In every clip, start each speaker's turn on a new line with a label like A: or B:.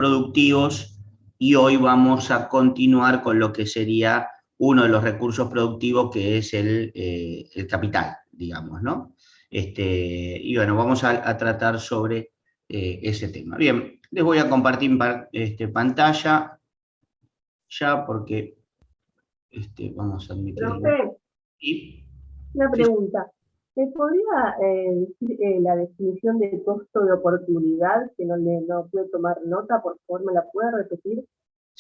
A: productivos y hoy vamos a continuar con lo que sería uno de los recursos productivos que es el capital, digamos, ¿no? Y bueno, vamos a tratar sobre ese tema. Bien, les voy a compartir pantalla ya porque vamos a admitirlo.
B: Profe,
A: Y,
B: una
A: sí,
B: pregunta. ¿Me podría decir la definición de costo de oportunidad? Que no puedo tomar nota, por favor, ¿me la puede repetir?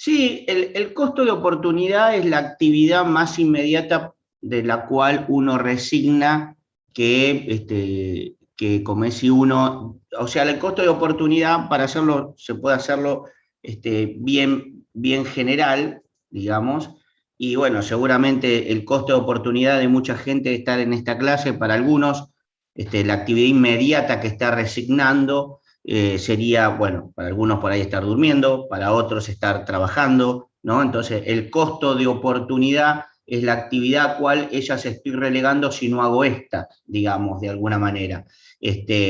A: sí, el costo de oportunidad es la actividad más inmediata de la cual uno resigna que como es si uno, o sea, el costo de oportunidad para hacerlo, se puede hacerlo bien general, digamos, y bueno, seguramente el costo de oportunidad de mucha gente de estar en esta clase, para algunos, la actividad inmediata que está resignando sería, bueno, para algunos por ahí estar durmiendo, para otros estar trabajando, ¿no? Entonces, el costo de oportunidad es la actividad a cual ella se estoy relegando si no hago esta, digamos, de alguna manera.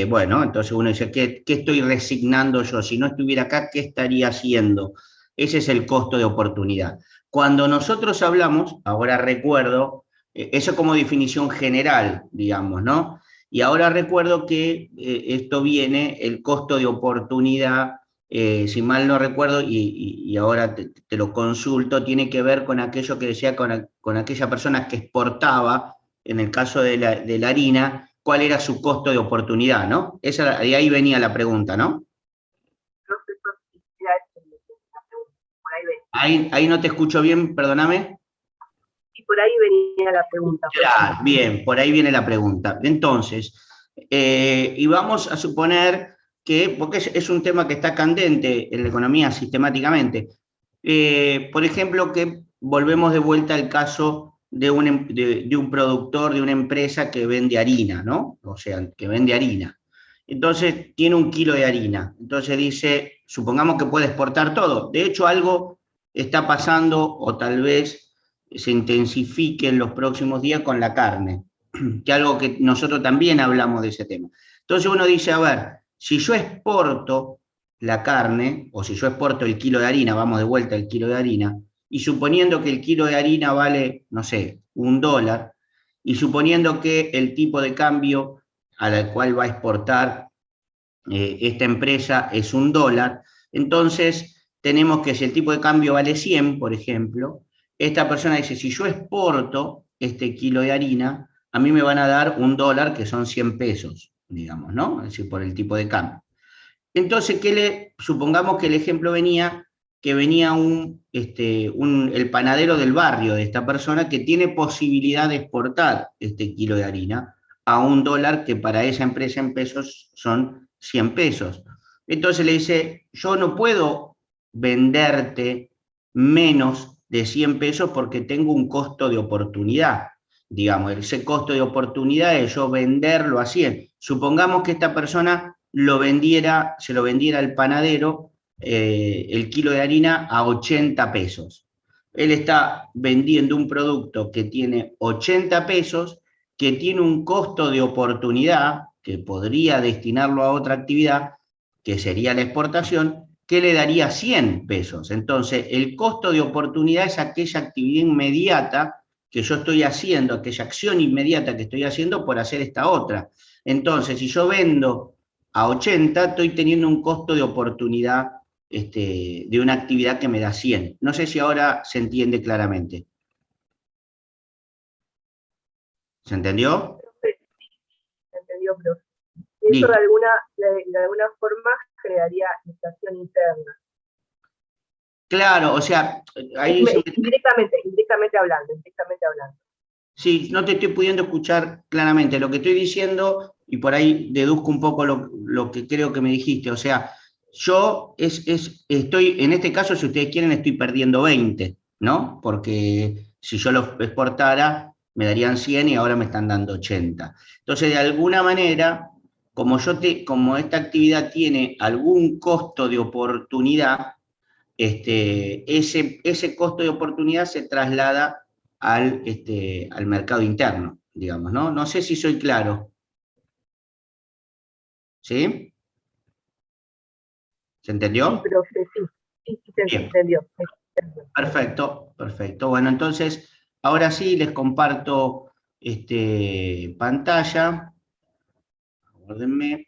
A: Bueno, entonces uno dice, ¿qué estoy resignando yo? Si no estuviera acá, ¿qué estaría haciendo? Ese es el costo de oportunidad. Cuando nosotros hablamos, ahora recuerdo, eso como definición general, digamos, ¿no? Y ahora recuerdo que esto viene, el costo de oportunidad, si mal no recuerdo, y ahora te lo consulto, tiene que ver con aquello que decía con aquella persona que exportaba, en el caso de la harina, cuál era su costo de oportunidad, ¿no? De ahí venía la pregunta, ¿no?
B: Profe, era la pregunta. Por ahí venía.
A: Ahí no te escucho bien, perdóname.
B: Y por ahí venía la pregunta, profe.
A: Claro, bien, por ahí viene la pregunta. Entonces, y vamos a suponer que, porque es un tema que está candente en la economía sistemáticamente, por ejemplo, que volvemos de vuelta al caso de un productor, de una empresa que vende harina, ¿no? O sea, que vende harina. Entonces, tiene 1 kilo de harina. Entonces dice, supongamos que puede exportar todo. De hecho, algo está pasando o tal vez se intensifique en los próximos días con la carne, que algo que nosotros también hablamos de ese tema. Entonces uno dice, a ver, si yo exporto la carne, o si yo exporto el kilo de harina, vamos de vuelta al kilo de harina, y suponiendo que el kilo de harina vale, no sé, $1, y suponiendo que el tipo de cambio al cual va a exportar esta empresa es $1, entonces tenemos que si el tipo de cambio vale 100, por ejemplo, esta persona dice, si yo exporto este kilo de harina, a mí me van a dar $1, que son 100 pesos, digamos, ¿no? Es decir, por el tipo de cambio. Entonces, supongamos que el ejemplo venía que venía el panadero del barrio de esta persona que tiene posibilidad de exportar este kilo de harina a $1 que para esa empresa en pesos son 100 pesos. Entonces le dice, yo no puedo venderte menos de 100 pesos porque tengo un costo de oportunidad. Digamos, ese costo de oportunidad es yo venderlo a 100. Supongamos que esta persona se lo vendiera al panadero el kilo de harina a 80 pesos. Él está vendiendo un producto que tiene 80 pesos, que tiene un costo de oportunidad, que podría destinarlo a otra actividad, que sería la exportación, que le daría 100 pesos. Entonces, el costo de oportunidad es aquella actividad inmediata que yo estoy haciendo, aquella acción inmediata que estoy haciendo por hacer esta otra. Entonces, si yo vendo a 80, estoy teniendo un costo de oportunidad de una actividad que me da 100. No sé si ahora se entiende claramente. ¿Se entendió?
B: Profe, ¿me entendió, profe? Eso
A: Listo.
B: de alguna forma generaría inflación interna.
A: Claro, o sea, ahí se me...
B: Indirectamente hablando, indirectamente hablando.
A: Sí, no te estoy pudiendo escuchar claramente lo que estoy diciendo y por ahí deduzco un poco lo que creo que me dijiste. O sea, estoy, en este caso, si ustedes quieren, estoy perdiendo 20, ¿no? Porque si yo lo exportara, me darían 100 y ahora me están dando 80. Entonces, de alguna manera, como esta actividad tiene algún costo de oportunidad, ese costo de oportunidad se traslada al mercado interno, digamos, ¿no? No sé si soy claro, ¿sí? ¿Se
B: Sí,
A: entendió?
B: profe, sí, sí, se
A: Bien,
B: entendió.
A: perfecto, perfecto. Bueno, entonces, ahora sí les comparto pantalla. Aguárdenme.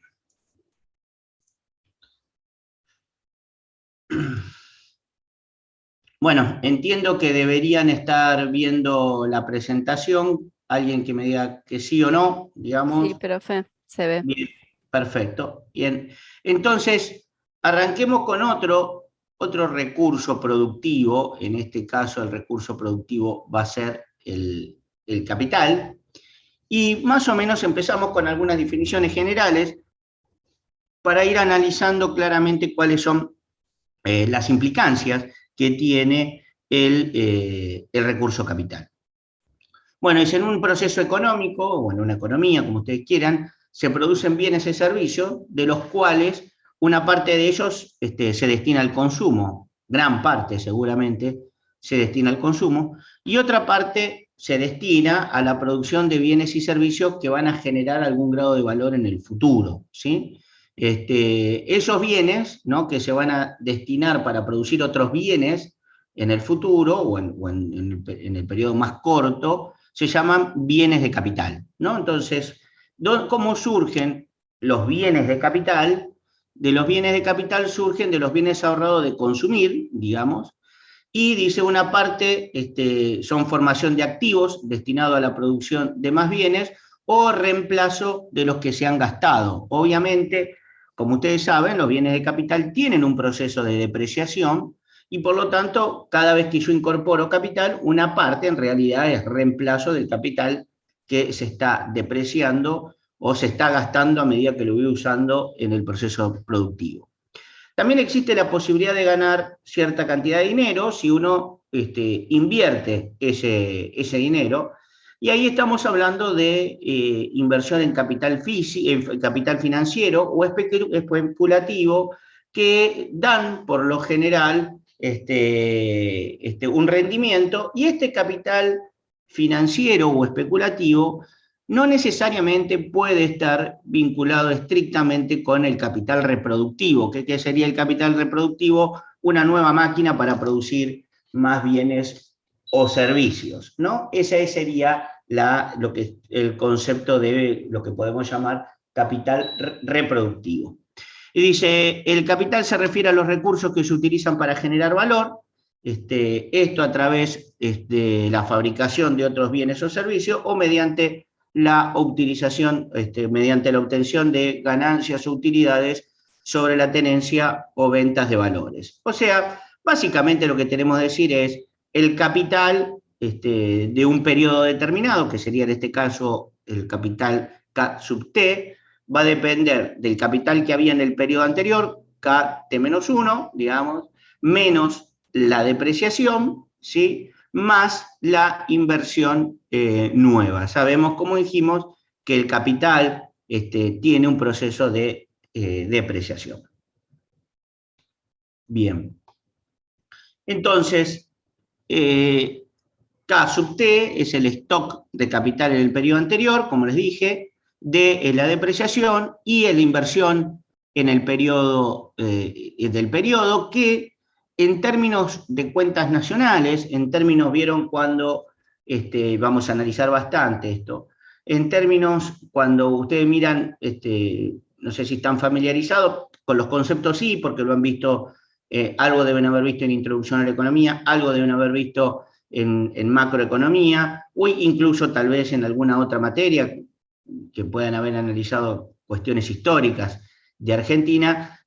A: Bueno, entiendo que deberían estar viendo la presentación. Alguien que me diga que sí o no,
C: Sí,
A: digamos.
C: profe, se ve.
A: Bien, perfecto. Bien. Entonces, arranquemos con otro recurso productivo. En este caso, el recurso productivo va a ser el capital. Y más o menos empezamos con algunas definiciones generales para ir analizando claramente cuáles son las implicancias que tiene el recurso capital. Bueno, es en un proceso económico, o en una economía, como ustedes quieran, se producen bienes y servicios, de los cuales una parte de ellos se destina al consumo, gran parte seguramente se destina al consumo, y otra parte se destina a la producción de bienes y servicios que van a generar algún grado de valor en el futuro, ¿sí? Esos bienes, ¿no?, que se van a destinar para producir otros bienes en el futuro en el periodo más corto, se llaman bienes de capital, ¿no? Entonces, ¿cómo surgen los bienes de capital? De los bienes de capital surgen de los bienes ahorrados de consumir, digamos, y dice una parte son formación de activos destinado a la producción de más bienes o reemplazo de los que se han gastado. Obviamente, como ustedes saben, los bienes de capital tienen un proceso de depreciación y por lo tanto, cada vez que yo incorporo capital, una parte en realidad es reemplazo del capital que se está depreciando o se está gastando a medida que lo voy usando en el proceso productivo. También existe la posibilidad de ganar cierta cantidad de dinero si uno invierte ese dinero. Y ahí estamos hablando de inversión en capital financiero o especulativo, que dan por lo general un rendimiento, y este capital financiero o especulativo no necesariamente puede estar vinculado estrictamente con el capital reproductivo. ¿Qué sería el capital reproductivo? Una nueva máquina para producir más bienes o servicios, ¿no? Ese sería el concepto de lo que podemos llamar capital reproductivo. Y dice, el capital se refiere a los recursos que se utilizan para generar valor, esto a través de la fabricación de otros bienes o servicios o mediante la utilización, mediante la obtención de ganancias o utilidades sobre la tenencia o ventas de valores. O sea, básicamente lo que tenemos que decir es el capital de un periodo determinado, que sería en este caso el capital K sub T, va a depender del capital que había en el periodo anterior, KT-1, digamos, menos la depreciación, ¿sí?, más la inversión nueva. Sabemos, como dijimos, que el capital tiene un proceso de depreciación. Bien. Entonces, K sub T es el stock de capital en el periodo anterior, como les dije, de la depreciación y la inversión en el periodo del periodo, que en términos de cuentas nacionales, en términos, vieron cuando, vamos a analizar bastante esto, en términos, cuando ustedes miran, no sé si están familiarizados con los conceptos, sí, porque lo han visto, algo deben haber visto en Introducción a la Economía, algo deben haber visto en macroeconomía, o incluso tal vez en alguna otra materia que puedan haber analizado cuestiones históricas de Argentina.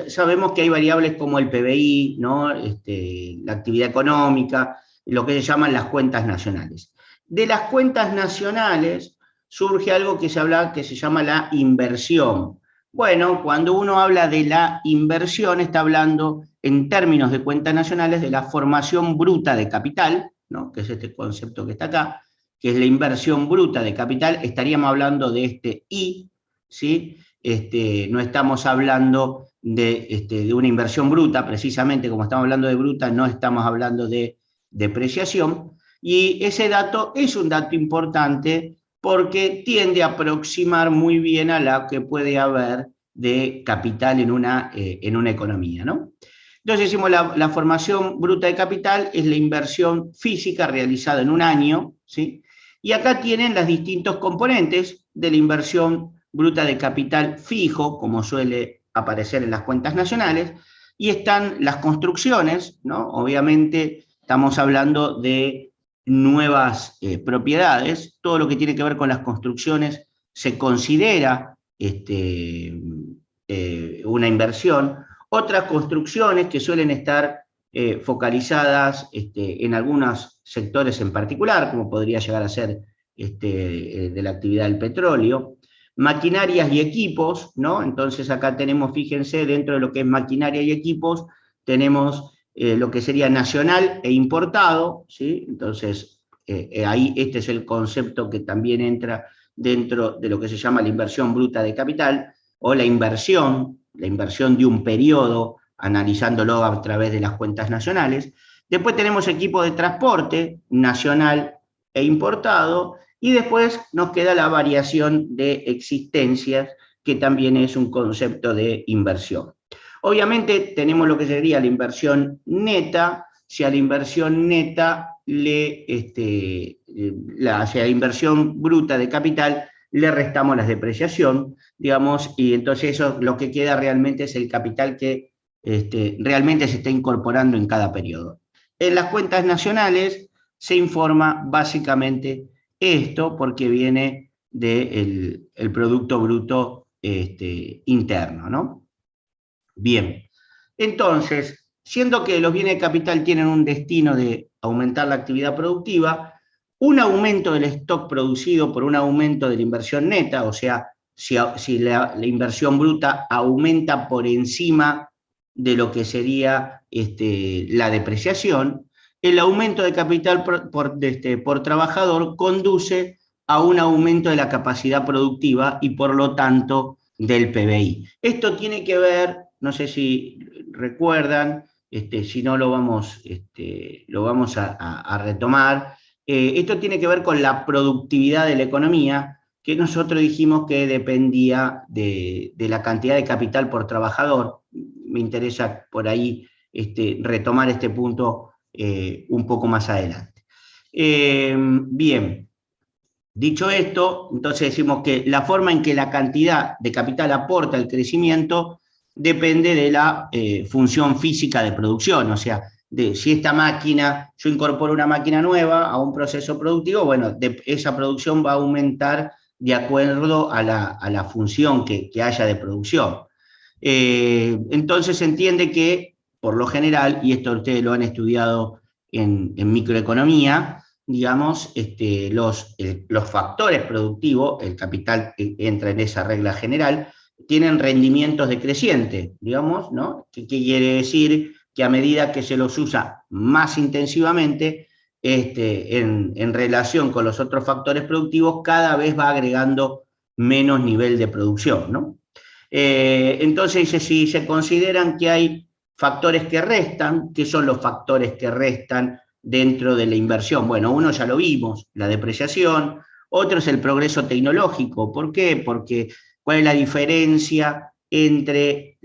A: Sabemos que hay variables como el PBI, ¿no?, la actividad económica, lo que se llaman las cuentas nacionales. De las cuentas nacionales surge algo que se llama la inversión. Bueno, cuando uno habla de la inversión, está hablando en términos de cuentas nacionales de la formación bruta de capital, ¿no?, que es este concepto que está acá, que es la inversión bruta de capital. Estaríamos hablando de este I, ¿sí? No estamos hablando de una inversión bruta, precisamente como estamos hablando de bruta, no estamos hablando de depreciación, y ese dato es un dato importante porque tiende a aproximar muy bien a la que puede haber de capital en una economía, ¿no? Entonces decimos la formación bruta de capital es la inversión física realizada en un año, ¿sí? Y acá tienen los distintos componentes de la inversión bruta de capital fijo, como suele aparecer en las cuentas nacionales, y están las construcciones, ¿no? Obviamente estamos hablando de nuevas propiedades, todo lo que tiene que ver con las construcciones se considera una inversión. Otras construcciones que suelen estar focalizadas en algunos sectores en particular, como podría llegar a ser de la actividad del petróleo. Maquinarias y equipos, ¿no? Entonces acá tenemos, fíjense, dentro de lo que es maquinaria y equipos, tenemos lo que sería nacional e importado, ¿sí? Entonces, ahí este es el concepto que también entra dentro de lo que se llama la inversión bruta de capital, o la inversión de un periodo, analizándolo a través de las cuentas nacionales. Después tenemos equipo de transporte nacional e importado, y después nos queda la variación de existencias, que también es un concepto de inversión. Obviamente tenemos lo que sería la inversión neta. Si a la inversión neta hacia la inversión bruta de capital le restamos la depreciación, digamos, y entonces eso lo que queda realmente es el capital que realmente se está incorporando en cada periodo. En las cuentas nacionales se informa básicamente esto, porque viene del Producto Bruto interno, ¿no? Bien, entonces, siendo que los bienes de capital tienen un destino de aumentar la actividad productiva, un aumento del stock producido por un aumento de la inversión neta, o sea, si la inversión bruta aumenta por encima de lo que sería la depreciación, el aumento de capital por trabajador conduce a un aumento de la capacidad productiva y por lo tanto del PBI. Esto tiene que ver, no sé si recuerdan, si no lo vamos a retomar. Esto tiene que ver con la productividad de la economía, que nosotros dijimos que dependía de la cantidad de capital por trabajador. Me interesa por ahí retomar este punto un poco más adelante. Bien. Dicho esto, entonces decimos que la forma en que la cantidad de capital aporta el crecimiento depende de la función física de producción, o sea, de si esta máquina, yo incorporo una máquina nueva a un proceso productivo, bueno, esa producción va a aumentar de acuerdo a la función que haya de producción. Entonces se entiende que, por lo general, y esto ustedes lo han estudiado en microeconomía, digamos, los factores productivos, el capital que entra en esa regla general, tienen rendimientos decrecientes, digamos, ¿no? ¿Qué quiere decir? Que a medida que se los usa más intensivamente, en relación con los otros factores productivos, cada vez va agregando menos nivel de producción, ¿no? Entonces, si se consideran que hay factores que restan, ¿qué son los factores que restan dentro de la inversión? Bueno, uno ya lo vimos, la depreciación. Otro es el progreso tecnológico. ¿Por qué? Porque ¿cuál es la diferencia entre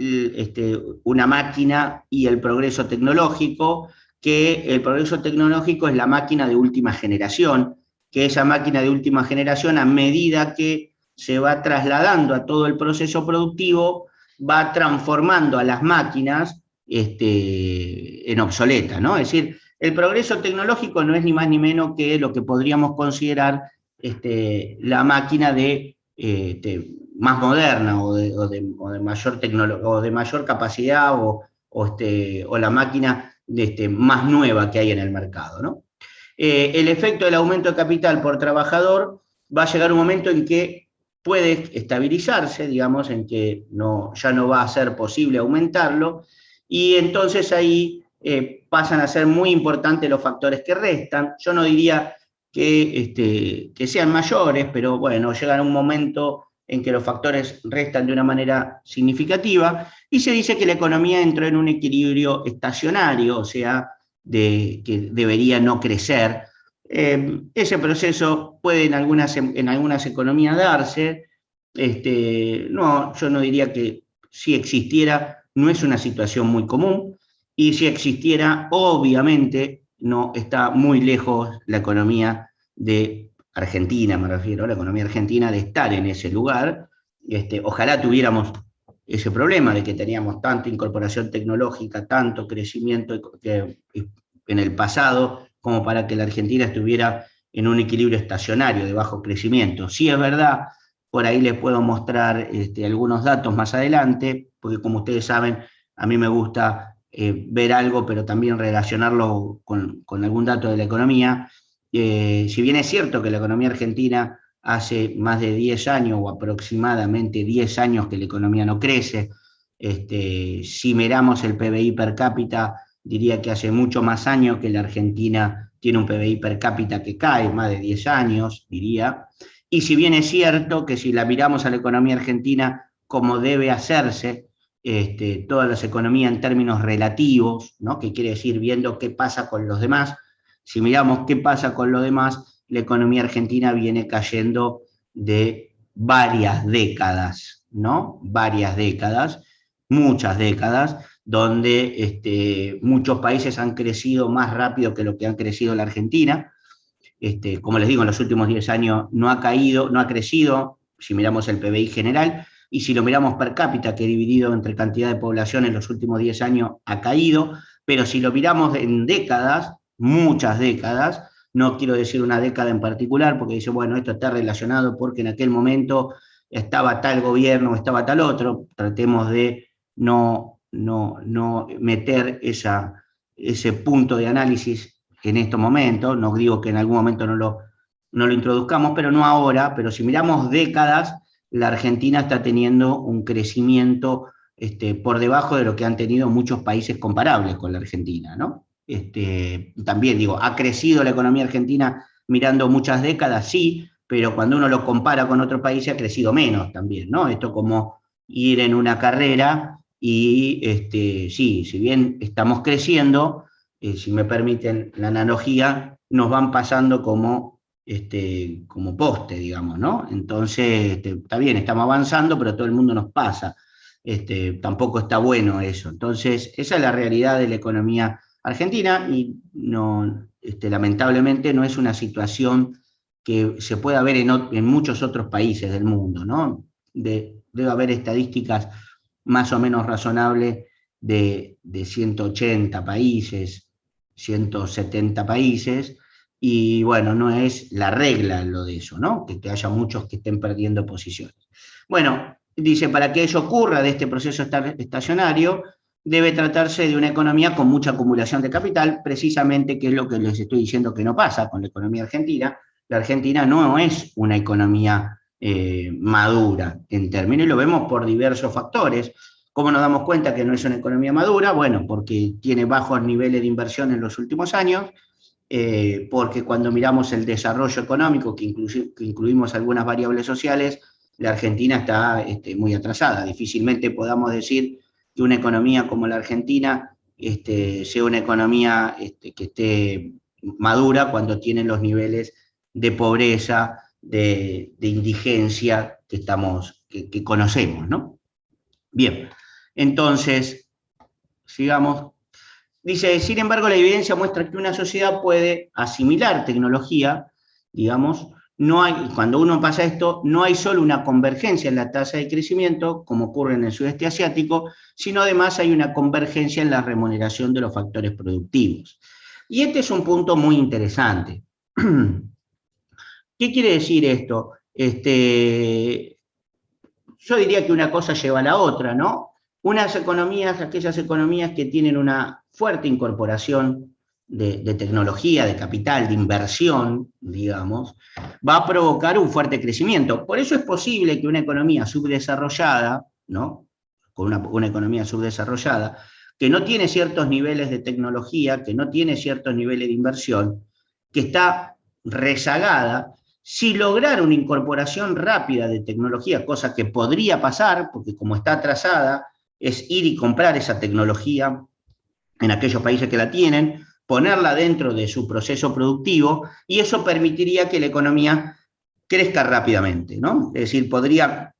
A: una máquina y el progreso tecnológico? Que el progreso tecnológico es la máquina de última generación, que esa máquina de última generación, a medida que se va trasladando a todo el proceso productivo, va transformando a las máquinas en obsoletas, ¿no? Es decir, el progreso tecnológico no es ni más ni menos que lo que podríamos considerar la máquina más moderna o de mayor o de mayor capacidad o la máquina más nueva que hay en el mercado, ¿no? El efecto del aumento de capital por trabajador va a llegar un momento en que puede estabilizarse, digamos, en que ya no va a ser posible aumentarlo, y entonces ahí pasan a ser muy importantes los factores que restan. Yo no diría que sean mayores, pero bueno, llegan a un momento en que los factores restan de una manera significativa, y se dice que la economía entró en un equilibrio estacionario, o sea, que debería no crecer. Ese proceso puede en algunas economías darse. No, yo no diría que si existiera, no es una situación muy común, y si existiera, obviamente, no está muy lejos la economía de Argentina, me refiero a la economía argentina, de estar en ese lugar. Ojalá tuviéramos ese problema de que teníamos tanta incorporación tecnológica, tanto crecimiento en el pasado, como para que la Argentina estuviera en un equilibrio estacionario de bajo crecimiento. Sí es verdad, por ahí les puedo mostrar algunos datos más adelante, porque como ustedes saben, a mí me gusta ver algo, pero también relacionarlo con algún dato de la economía. Si bien es cierto que la economía argentina hace más de 10 años o aproximadamente 10 años que la economía no crece, si miramos el PBI per cápita, diría que hace mucho más años que la Argentina tiene un PBI per cápita que cae, más de 10 años, diría. Y si bien es cierto que si la miramos a la economía argentina como debe hacerse, todas las economías en términos relativos, ¿no? Que quiere decir viendo qué pasa con los demás, si miramos qué pasa con los demás, la economía argentina viene cayendo de varias décadas, ¿no? Varias décadas, muchas décadas, donde muchos países han crecido más rápido que lo que han crecido la Argentina. Como les digo, en los últimos 10 años no ha caído, no ha crecido, si miramos el PBI general, y si lo miramos per cápita, que dividido entre cantidad de población en los últimos 10 años ha caído, pero si lo miramos en décadas, muchas décadas, no quiero decir una década en particular, porque dice, bueno, esto está relacionado porque en aquel momento estaba tal gobierno o estaba tal otro, tratemos de no meter ese punto de análisis en estos momentos, no digo que en algún momento no lo introduzcamos, pero no ahora, pero si miramos décadas, la Argentina está teniendo un crecimiento por debajo de lo que han tenido muchos países comparables con la Argentina, ¿no? También digo, ¿ha crecido la economía argentina mirando muchas décadas? Sí, pero cuando uno lo compara con otros países ha crecido menos también, ¿no? Esto como ir en una carrera y sí, si bien estamos creciendo, si me permiten la analogía, nos van pasando como poste, digamos, ¿no? Entonces, está bien, estamos avanzando, pero todo el mundo nos pasa. Tampoco está bueno eso. Entonces, esa es la realidad de la economía argentina y no, lamentablemente no es una situación que se pueda ver en muchos otros países del mundo, ¿no? Debe haber estadísticas más o menos razonables de 180 países, 170 países, y bueno, no es la regla lo de eso, ¿no? Que haya muchos que estén perdiendo posiciones. Bueno, dice, para que ello ocurra de este proceso estacionario, debe tratarse de una economía con mucha acumulación de capital, precisamente que es lo que les estoy diciendo que no pasa con la economía argentina. La Argentina no es una economía madura en términos, y lo vemos por diversos factores. ¿Cómo nos damos cuenta que no es una economía madura? Bueno, porque tiene bajos niveles de inversión en los últimos años, porque cuando miramos el desarrollo económico, que incluimos algunas variables sociales, la Argentina está muy atrasada. Difícilmente podamos decir que una economía como la Argentina sea una economía que esté madura cuando tiene los niveles de pobreza, de indigencia que conocemos, ¿no? Bien, entonces, sigamos. Dice, sin embargo, la evidencia muestra que una sociedad puede asimilar tecnología, digamos, cuando uno pasa esto, no hay solo una convergencia en la tasa de crecimiento, como ocurre en el sudeste asiático, sino además hay una convergencia en la remuneración de los factores productivos. Y este es un punto muy interesante. ¿Qué quiere decir esto? Yo diría que una cosa lleva a la otra, ¿no? Aquellas economías que tienen una fuerte incorporación de tecnología, de capital, de inversión, digamos, va a provocar un fuerte crecimiento. Por eso es posible que una economía subdesarrollada, ¿no? Con una economía subdesarrollada, que no tiene ciertos niveles de tecnología, que no tiene ciertos niveles de inversión, que está rezagada, si lograra una incorporación rápida de tecnología, cosa que podría pasar, porque como está atrasada, es ir y comprar esa tecnología en aquellos países que la tienen, ponerla dentro de su proceso productivo, y eso permitiría que la economía crezca rápidamente, ¿no? Es decir, podría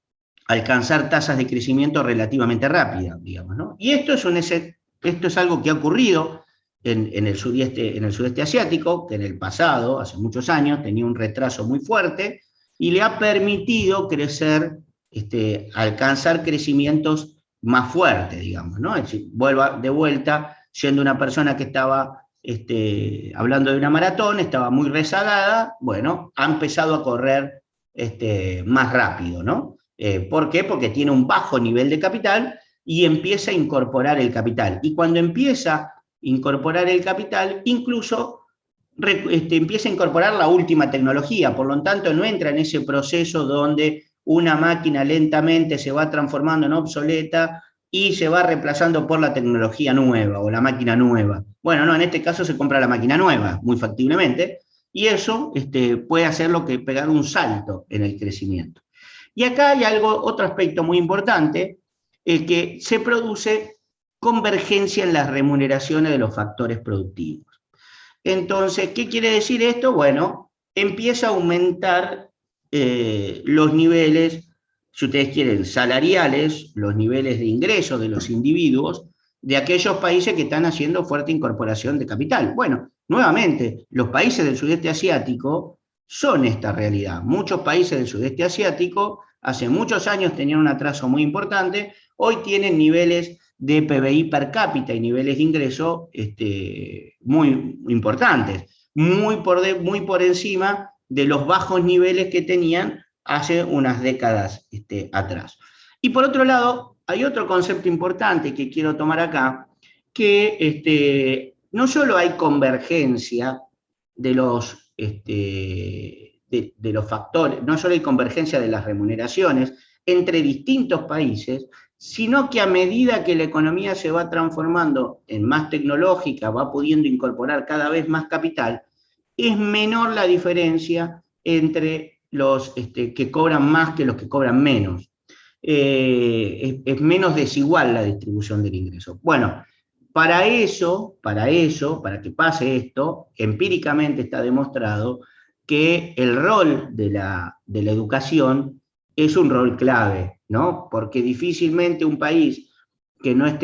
A: alcanzar tasas de crecimiento relativamente rápidas, digamos, ¿no? Y esto es algo que ha ocurrido en el sudeste asiático, que en el pasado, hace muchos años, tenía un retraso muy fuerte y le ha permitido crecer, alcanzar crecimientos más fuertes, digamos, ¿no? Es decir, vuelva de vuelta, siendo una persona que estaba hablando de una maratón, estaba muy rezagada, bueno, ha empezado a correr más rápido, ¿no? ¿Por qué? Porque tiene un bajo nivel de capital y empieza a incorporar el capital. Y cuando empieza a incorporar el capital, incluso empieza a incorporar la última tecnología, por lo tanto no entra en ese proceso donde una máquina lentamente se va transformando en obsoleta y se va reemplazando por la tecnología nueva o la máquina nueva. Bueno, no, en este caso se compra la máquina nueva, muy factiblemente, y eso puede hacerlo que pegar un salto en el crecimiento. Y acá hay otro aspecto muy importante, que se produce convergencia en las remuneraciones de los factores productivos. Entonces, ¿qué quiere decir esto? Bueno, empieza a aumentar los niveles, si ustedes quieren, salariales, los niveles de ingresos de los individuos de aquellos países que están haciendo fuerte incorporación de capital. Bueno, nuevamente, los países del sudeste asiático son esta realidad. Muchos países del sudeste asiático hace muchos años tenían un atraso muy importante, hoy tienen niveles de PBI per cápita y niveles de ingreso muy importantes, muy por encima de los bajos niveles que tenían hace unas décadas atrás. Y por otro lado, hay otro concepto importante que quiero tomar acá, que no solo hay convergencia de los factores, no solo hay convergencia de las remuneraciones entre distintos países, sino que a medida que la economía se va transformando en más tecnológica, va pudiendo incorporar cada vez más capital, es menor la diferencia entre los que cobran más que los que cobran menos. Es menos desigual la distribución del ingreso. Bueno, para que pase esto, empíricamente está demostrado que el rol de la educación es un rol clave, ¿no? Porque difícilmente un país que no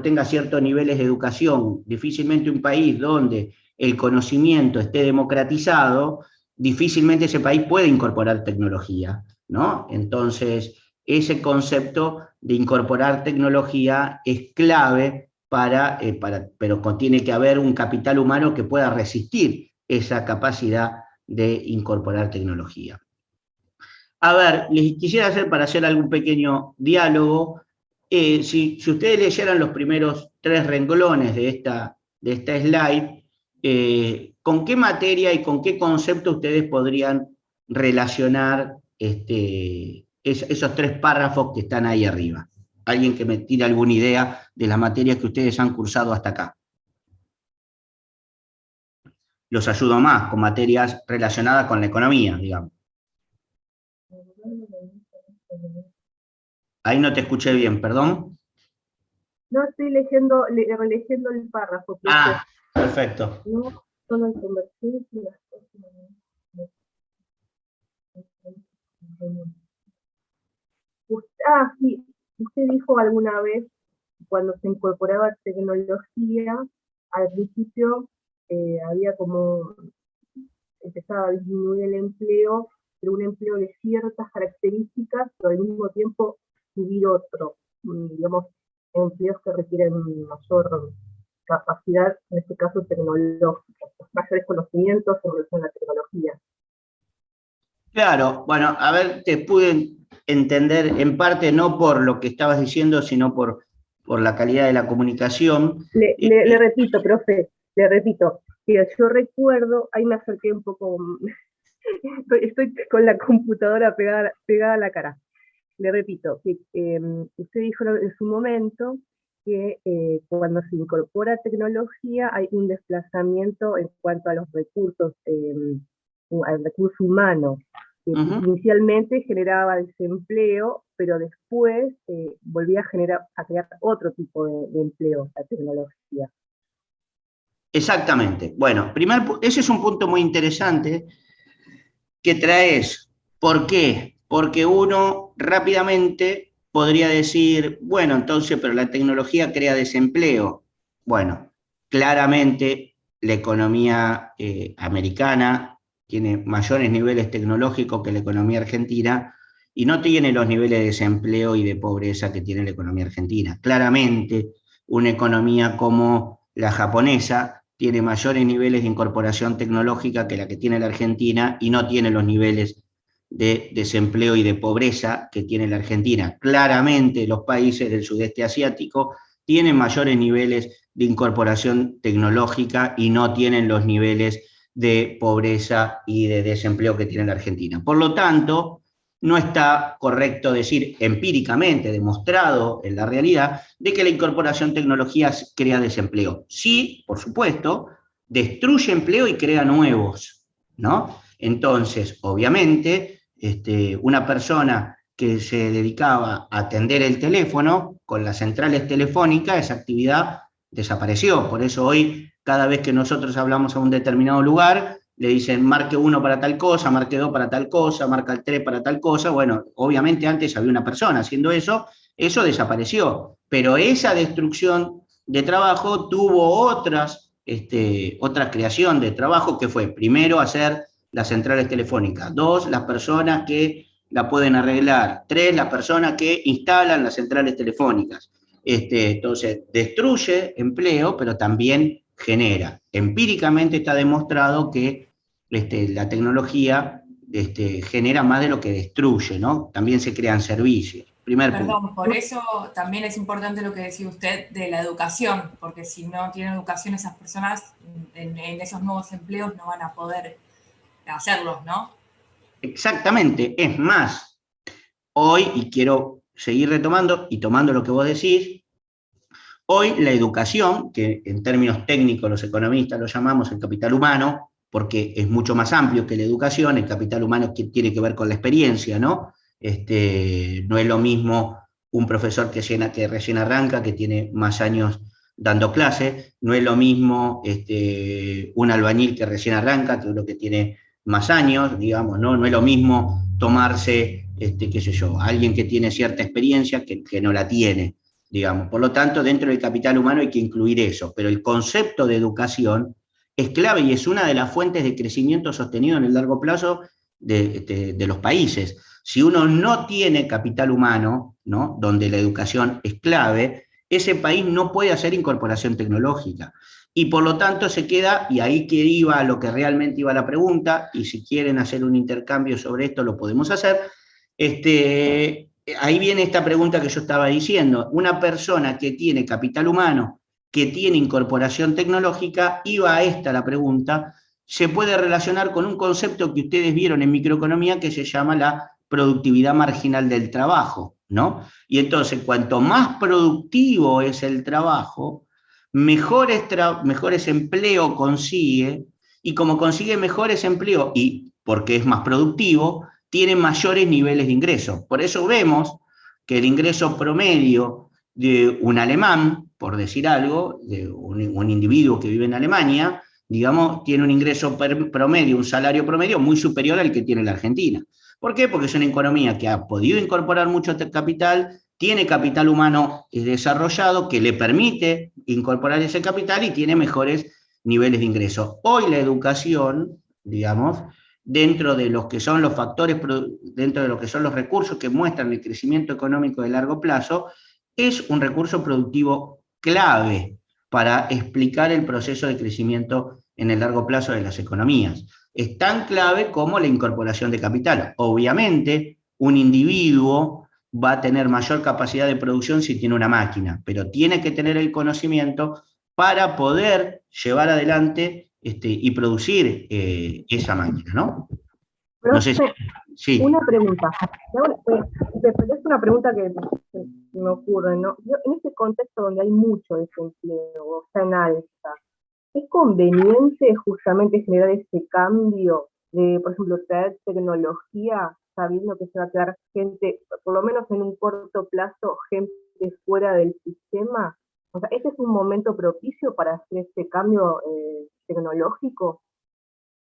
A: tenga ciertos niveles de educación, difícilmente un país donde el conocimiento esté democratizado, difícilmente ese país puede incorporar tecnología, ¿no? Entonces, ese concepto de incorporar tecnología es clave pero tiene que haber un capital humano que pueda resistir esa capacidad de incorporar tecnología. A ver, les quisiera hacer para hacer algún pequeño diálogo. Si ustedes leyeran los primeros 3 renglones de esta slide, ¿con qué materia y con qué concepto ustedes podrían relacionar esos 3 párrafos que están ahí arriba? Alguien que me tire alguna idea de las materias que ustedes han cursado hasta acá. Los ayudo más con materias relacionadas con la economía, digamos. Ahí no te escuché bien, perdón.
B: No, estoy releyendo el párrafo.
A: Ah, perfecto.
B: No, solo hay convergencia. Sí, usted dijo alguna vez, cuando se incorporaba tecnología, al principio había como, empezaba a disminuir el empleo, pero un empleo de ciertas características, pero al mismo tiempo subir otro, digamos, empleos que requieren mayor capacidad, en este caso tecnológica, mayores conocimientos en relación a la tecnología.
A: Claro, bueno, a ver, te pude entender en parte no por lo que estabas diciendo, sino por la calidad de la comunicación.
B: Le repito, profe, le repito, que yo recuerdo, ahí me acerqué un poco, estoy con la computadora pegada a la cara. Le repito, que usted dijo en su momento que cuando se incorpora tecnología hay un desplazamiento en cuanto a los recursos, al recurso humano. Inicialmente generaba desempleo, pero después volvía a crear otro tipo de empleo, la tecnología.
A: Exactamente. Bueno, ese es un punto muy interesante que traes. ¿Por qué? porque uno rápidamente podría decir, bueno, entonces, pero la tecnología crea desempleo. Bueno, claramente la economía americana tiene mayores niveles tecnológicos que la economía argentina y no tiene los niveles de desempleo y de pobreza que tiene la economía argentina. Claramente, una economía como la japonesa tiene mayores niveles de incorporación tecnológica que la que tiene la Argentina y no tiene los niveles de desempleo y de pobreza que tiene la Argentina. Claramente los países del sudeste asiático tienen mayores niveles de incorporación tecnológica y no tienen los niveles de pobreza y de desempleo que tiene la Argentina. Por lo tanto, no está correcto decir empíricamente, demostrado en la realidad, de que la incorporación de tecnologías crea desempleo. Sí, por supuesto, destruye empleo y crea nuevos, ¿no? Entonces, obviamente, una persona que se dedicaba a atender el teléfono con las centrales telefónicas, esa actividad desapareció. Por eso hoy, cada vez que nosotros hablamos a un determinado lugar, le dicen marque 1 para tal cosa, marque 2 para tal cosa, marca el 3 para tal cosa. Bueno, obviamente antes había una persona haciendo eso desapareció. Pero esa destrucción de trabajo tuvo otra creación de trabajo que fue primero hacer las centrales telefónicas, 2, las personas que la pueden arreglar, 3, las personas que instalan las centrales telefónicas. Entonces, destruye empleo, pero también genera. Empíricamente está demostrado que la tecnología genera más de lo que destruye, ¿no? También se crean servicios. Primer punto.
C: Perdón, por eso también es importante lo que decía usted de la educación, porque si no tienen educación esas personas en esos nuevos empleos no van a poder hacerlos, ¿no?
A: Exactamente, es más, hoy, y quiero seguir retomando y tomando lo que vos decís, hoy la educación, que en términos técnicos los economistas lo llamamos el capital humano, porque es mucho más amplio que la educación, el capital humano que tiene que ver con la experiencia, ¿no? No es lo mismo un profesor que recién arranca, que tiene más años dando clases, no es lo mismo un albañil que recién arranca, que uno que tiene más años, digamos, ¿no? No es lo mismo tomarse, qué sé yo, alguien que tiene cierta experiencia que no la tiene, digamos. Por lo tanto, dentro del capital humano hay que incluir eso, pero el concepto de educación es clave y es una de las fuentes de crecimiento sostenido en el largo plazo de los países. Si uno no tiene capital humano, ¿no? Donde la educación es clave, ese país no puede hacer incorporación tecnológica. Y por lo tanto se queda, y ahí que iba lo que realmente iba la pregunta, y si quieren hacer un intercambio sobre esto lo podemos hacer, ahí viene esta pregunta que yo estaba diciendo. Una persona que tiene capital humano, que tiene incorporación tecnológica, iba a esta la pregunta, se puede relacionar con un concepto que ustedes vieron en microeconomía que se llama la productividad marginal del trabajo, ¿no? Y entonces, cuanto más productivo es el trabajo, mejores empleos consigue, y como consigue mejores empleos, y porque es más productivo, tiene mayores niveles de ingreso. Por eso vemos que el ingreso promedio de un alemán, por decir algo, de un individuo que vive en Alemania, digamos, tiene un ingreso promedio, un salario promedio muy superior al que tiene la Argentina. ¿Por qué? Porque es una economía que ha podido incorporar mucho capital, tiene capital humano desarrollado que le permite incorporar ese capital y tiene mejores niveles de ingreso. Hoy la educación, digamos, dentro de los que son los factores, dentro de lo que son los recursos que muestran el crecimiento económico de largo plazo, es un recurso productivo clave para explicar el proceso de crecimiento en el largo plazo de las economías. Es tan clave como la incorporación de capital. Obviamente, un individuo va a tener mayor capacidad de producción si tiene una máquina, pero tiene que tener el conocimiento para poder llevar adelante y producir esa máquina, ¿no? No sé si...
B: Profe,
A: Sí.
B: una pregunta. Es una pregunta que me ocurre, ¿no? Yo, en este contexto donde hay mucho desempleo, o sea, en alza, ¿es conveniente justamente generar ese cambio de, por ejemplo, traer tecnología sabiendo que se va a quedar gente, por lo menos en un corto plazo, gente fuera del sistema? O sea, ¿este es un momento propicio para hacer este cambio tecnológico?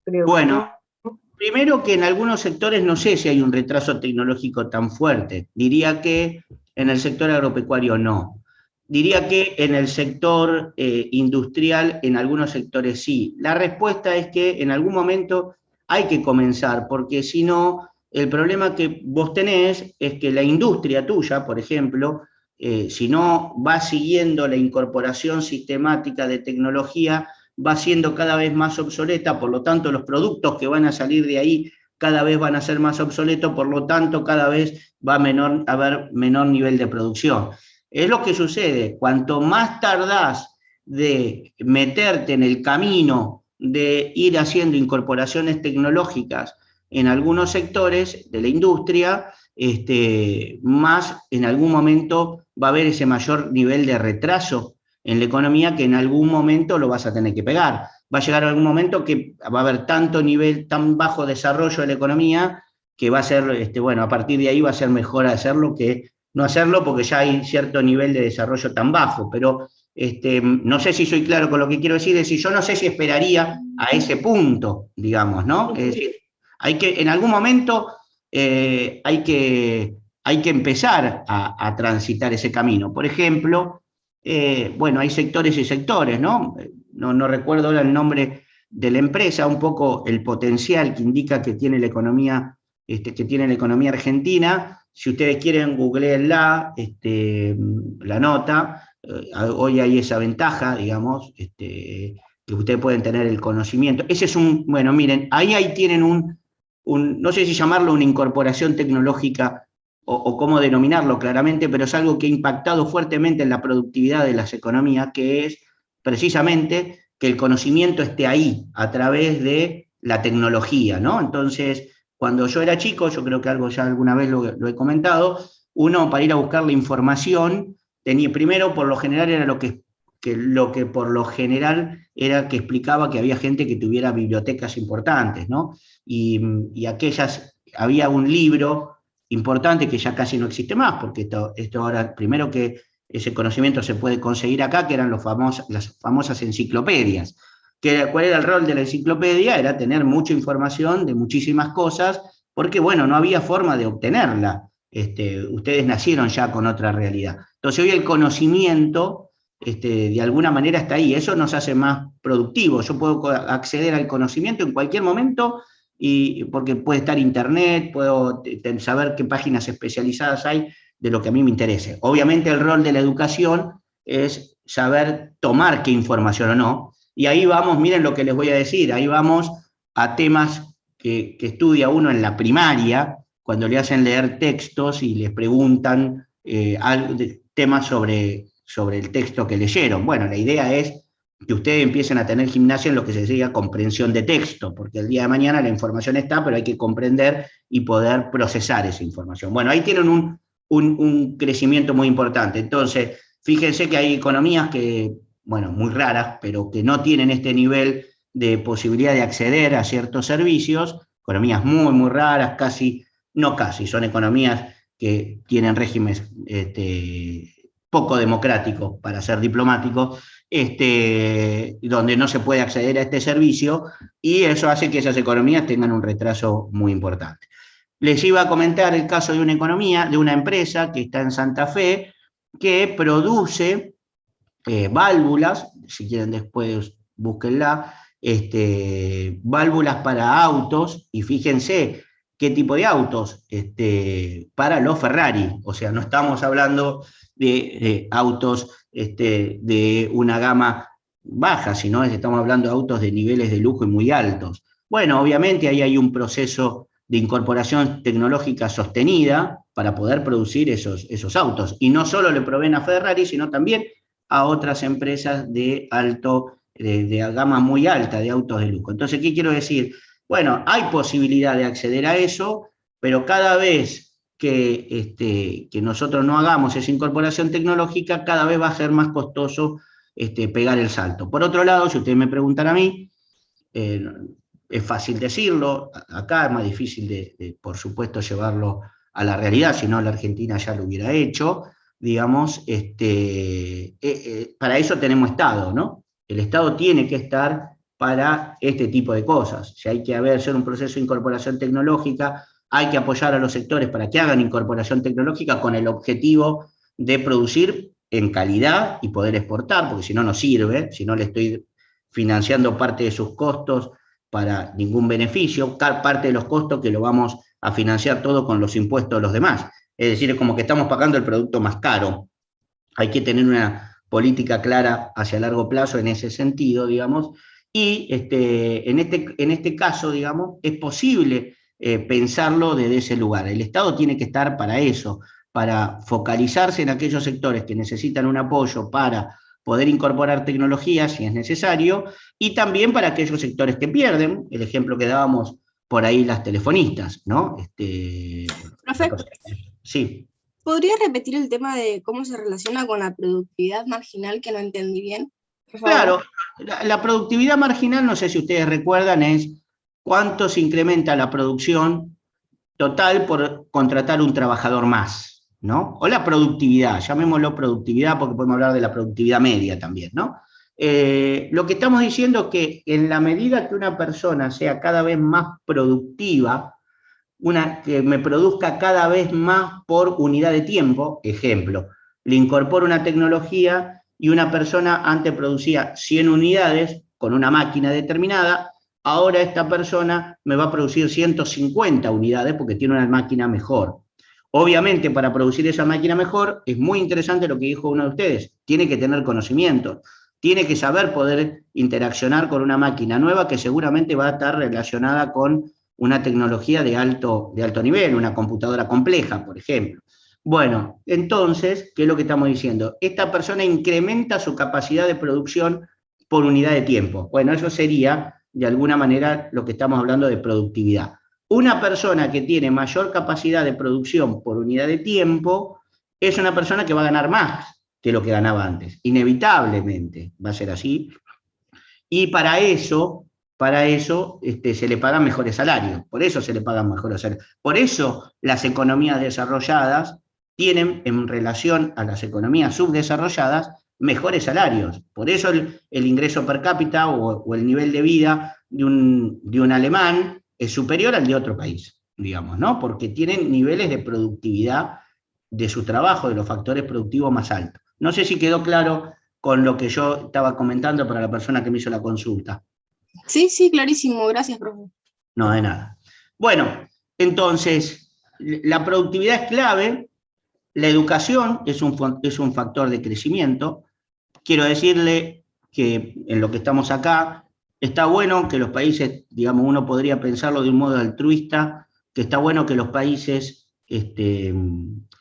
B: ¿Cree
A: Bueno,
B: usted?
A: Primero que en algunos sectores no sé si hay un retraso tecnológico tan fuerte. Diría que en el sector agropecuario no. Diría que en el sector industrial, en algunos sectores sí. La respuesta es que en algún momento hay que comenzar, porque si no, el problema que vos tenés es que la industria tuya, por ejemplo, si no va siguiendo la incorporación sistemática de tecnología, va siendo cada vez más obsoleta, por lo tanto los productos que van a salir de ahí cada vez van a ser más obsoletos, por lo tanto cada vez va a haber menor nivel de producción. Es lo que sucede, cuanto más tardás de meterte en el camino de ir haciendo incorporaciones tecnológicas en algunos sectores de la industria, más en algún momento va a haber ese mayor nivel de retraso en la economía que en algún momento lo vas a tener que pegar. Va a llegar algún momento que va a haber tanto nivel, tan bajo desarrollo de la economía, que va a ser, bueno, a partir de ahí va a ser mejor hacerlo que no hacerlo, porque ya hay cierto nivel de desarrollo tan bajo. Pero no sé si soy claro con lo que quiero decir, es decir, yo no sé si esperaría a ese punto, digamos, ¿no? Es decir, hay que, en algún momento hay que empezar a transitar ese camino. Por ejemplo, bueno, hay sectores y sectores, ¿no? No recuerdo ahora el nombre de la empresa, un poco el potencial que indica que tiene la economía, que tiene la economía argentina. Si ustedes quieren, googleenla, la nota. Hoy hay esa ventaja, digamos, que ustedes pueden tener el conocimiento. Ese es bueno, miren, ahí tienen no sé si llamarlo una incorporación tecnológica o cómo denominarlo claramente, pero es algo que ha impactado fuertemente en la productividad de las economías, que es precisamente que el conocimiento esté ahí a través de la tecnología, ¿no? Entonces, cuando yo era chico, yo creo que algo ya alguna vez lo he comentado, uno para ir a buscar la información, primero por lo general era lo que por lo general era que explicaba que había gente que tuviera bibliotecas importantes, ¿no? Y había un libro importante que ya casi no existe más, porque esto ahora, primero que ese conocimiento se puede conseguir acá, que eran las famosas enciclopedias. ¿Cuál era el rol de la enciclopedia? Era tener mucha información de muchísimas cosas, porque bueno, no había forma de obtenerla. Ustedes nacieron ya con otra realidad. Entonces hoy el conocimiento, de alguna manera está ahí, eso nos hace más productivos. Yo puedo acceder al conocimiento en cualquier momento, porque puede estar internet, puedo saber qué páginas especializadas hay de lo que a mí me interese. Obviamente el rol de la educación es saber tomar qué información o no, y ahí vamos, miren lo que les voy a decir, ahí vamos a temas que estudia uno en la primaria, cuando le hacen leer textos y les preguntan temas sobre el texto que leyeron. Bueno, la idea es que ustedes empiecen a tener gimnasia en lo que se llama comprensión de texto, porque el día de mañana la información está, pero hay que comprender y poder procesar esa información. Bueno, ahí tienen un crecimiento muy importante. Entonces, fíjense que hay economías que, bueno, muy raras, pero que no tienen este nivel de posibilidad de acceder a ciertos servicios, economías muy, muy raras, son economías que tienen regímenes poco democráticos, para ser diplomático, donde no se puede acceder a este servicio, y eso hace que esas economías tengan un retraso muy importante. Les iba a comentar el caso de una empresa que está en Santa Fe, que produce válvulas, si quieren después búsquenla, válvulas para autos, y fíjense qué tipo de autos, para los Ferrari. O sea, no estamos hablando de autos de una gama baja, sino estamos hablando de autos de niveles de lujo y muy altos. Bueno, obviamente ahí hay un proceso de incorporación tecnológica sostenida para poder producir esos autos. Y no solo le proveen a Ferrari, sino también a otras empresas de gama muy alta de autos de lujo. Entonces, ¿qué quiero decir? Bueno, hay posibilidad de acceder a eso, pero cada vez que nosotros no hagamos esa incorporación tecnológica, cada vez va a ser más costoso pegar el salto. Por otro lado, si ustedes me preguntan a mí, es fácil decirlo, acá es más difícil por supuesto, llevarlo a la realidad, si no la Argentina ya lo hubiera hecho, digamos, para eso tenemos Estado, ¿no? El Estado tiene que estar para este tipo de cosas. Si hay que hacer un proceso de incorporación tecnológica, hay que apoyar a los sectores para que hagan incorporación tecnológica con el objetivo de producir en calidad y poder exportar, porque si no, no sirve, si no le estoy financiando parte de sus costos para ningún beneficio, parte de los costos que lo vamos a financiar todo con los impuestos de los demás. Es decir, es como que estamos pagando el producto más caro. Hay que tener una política clara hacia largo plazo en ese sentido, digamos, y en este caso, digamos, es posible pensarlo desde ese lugar. El Estado tiene que estar para eso, para focalizarse en aquellos sectores que necesitan un apoyo para poder incorporar tecnología si es necesario, y también para aquellos sectores que pierden, el ejemplo que dábamos por ahí las telefonistas, ¿no?
D: Profe,
A: sí.
D: ¿podría repetir el tema de cómo se relaciona con la productividad marginal, que no entendí bien? Por favor.
A: Claro, la productividad marginal, no sé si ustedes recuerdan, es cuánto se incrementa la producción total por contratar un trabajador más, ¿no? O la productividad, llamémoslo productividad porque podemos hablar de la productividad media también, ¿no? Lo que estamos diciendo es que en la medida que una persona sea cada vez más productiva, que me produzca cada vez más por unidad de tiempo, ejemplo, le incorporo una tecnología y una persona antes producía 100 unidades con una máquina determinada, ahora esta persona me va a producir 150 unidades porque tiene una máquina mejor. Obviamente, para producir esa máquina mejor, es muy interesante lo que dijo uno de ustedes, tiene que tener conocimiento, tiene que saber poder interaccionar con una máquina nueva que seguramente va a estar relacionada con una tecnología de alto nivel, una computadora compleja, por ejemplo. Bueno, entonces, ¿qué es lo que estamos diciendo? Esta persona incrementa su capacidad de producción por unidad de tiempo. Bueno, eso sería, de alguna manera, lo que estamos hablando de productividad. Una persona que tiene mayor capacidad de producción por unidad de tiempo es una persona que va a ganar más que lo que ganaba antes. Inevitablemente va a ser así. Y para eso se le pagan mejores salarios. Por eso se le pagan mejores salarios. Por eso las economías desarrolladas tienen, en relación a las economías subdesarrolladas, mejores salarios. Por eso el ingreso per cápita o el nivel de vida de un alemán es superior al de otro país, digamos, ¿no? Porque tienen niveles de productividad de su trabajo, de los factores productivos más altos. No sé si quedó claro con lo que yo estaba comentando para la persona que me hizo la consulta.
D: Sí, sí, clarísimo. Gracias, profe.
A: No, de nada. Bueno, entonces, la productividad es clave, la educación es un factor de crecimiento. Quiero decirle que en lo que estamos acá, está bueno que los países, digamos, uno podría pensarlo de un modo altruista, que está bueno que los países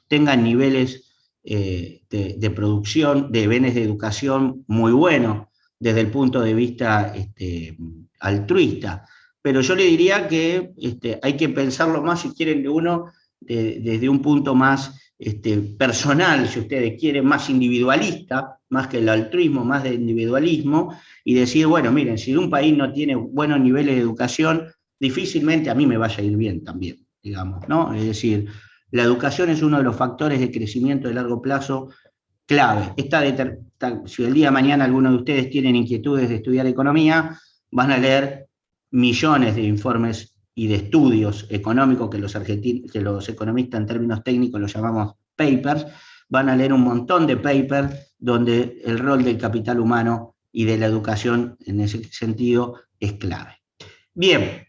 A: tengan niveles de producción, de bienes de educación muy buenos desde el punto de vista altruista. Pero yo le diría que hay que pensarlo más, si quieren, de uno desde un punto más personal, si ustedes quieren, más individualista, más que el altruismo, más de individualismo, y decir, bueno, miren, si un país no tiene buenos niveles de educación, difícilmente a mí me vaya a ir bien también, digamos, ¿no? Es decir, la educación es uno de los factores de crecimiento de largo plazo clave. Si el día de mañana alguno de ustedes tienen inquietudes de estudiar economía, van a leer millones de informes y de estudios económicos que los economistas en términos técnicos los llamamos papers, van a leer un montón de papers donde el rol del capital humano y de la educación en ese sentido es clave. Bien,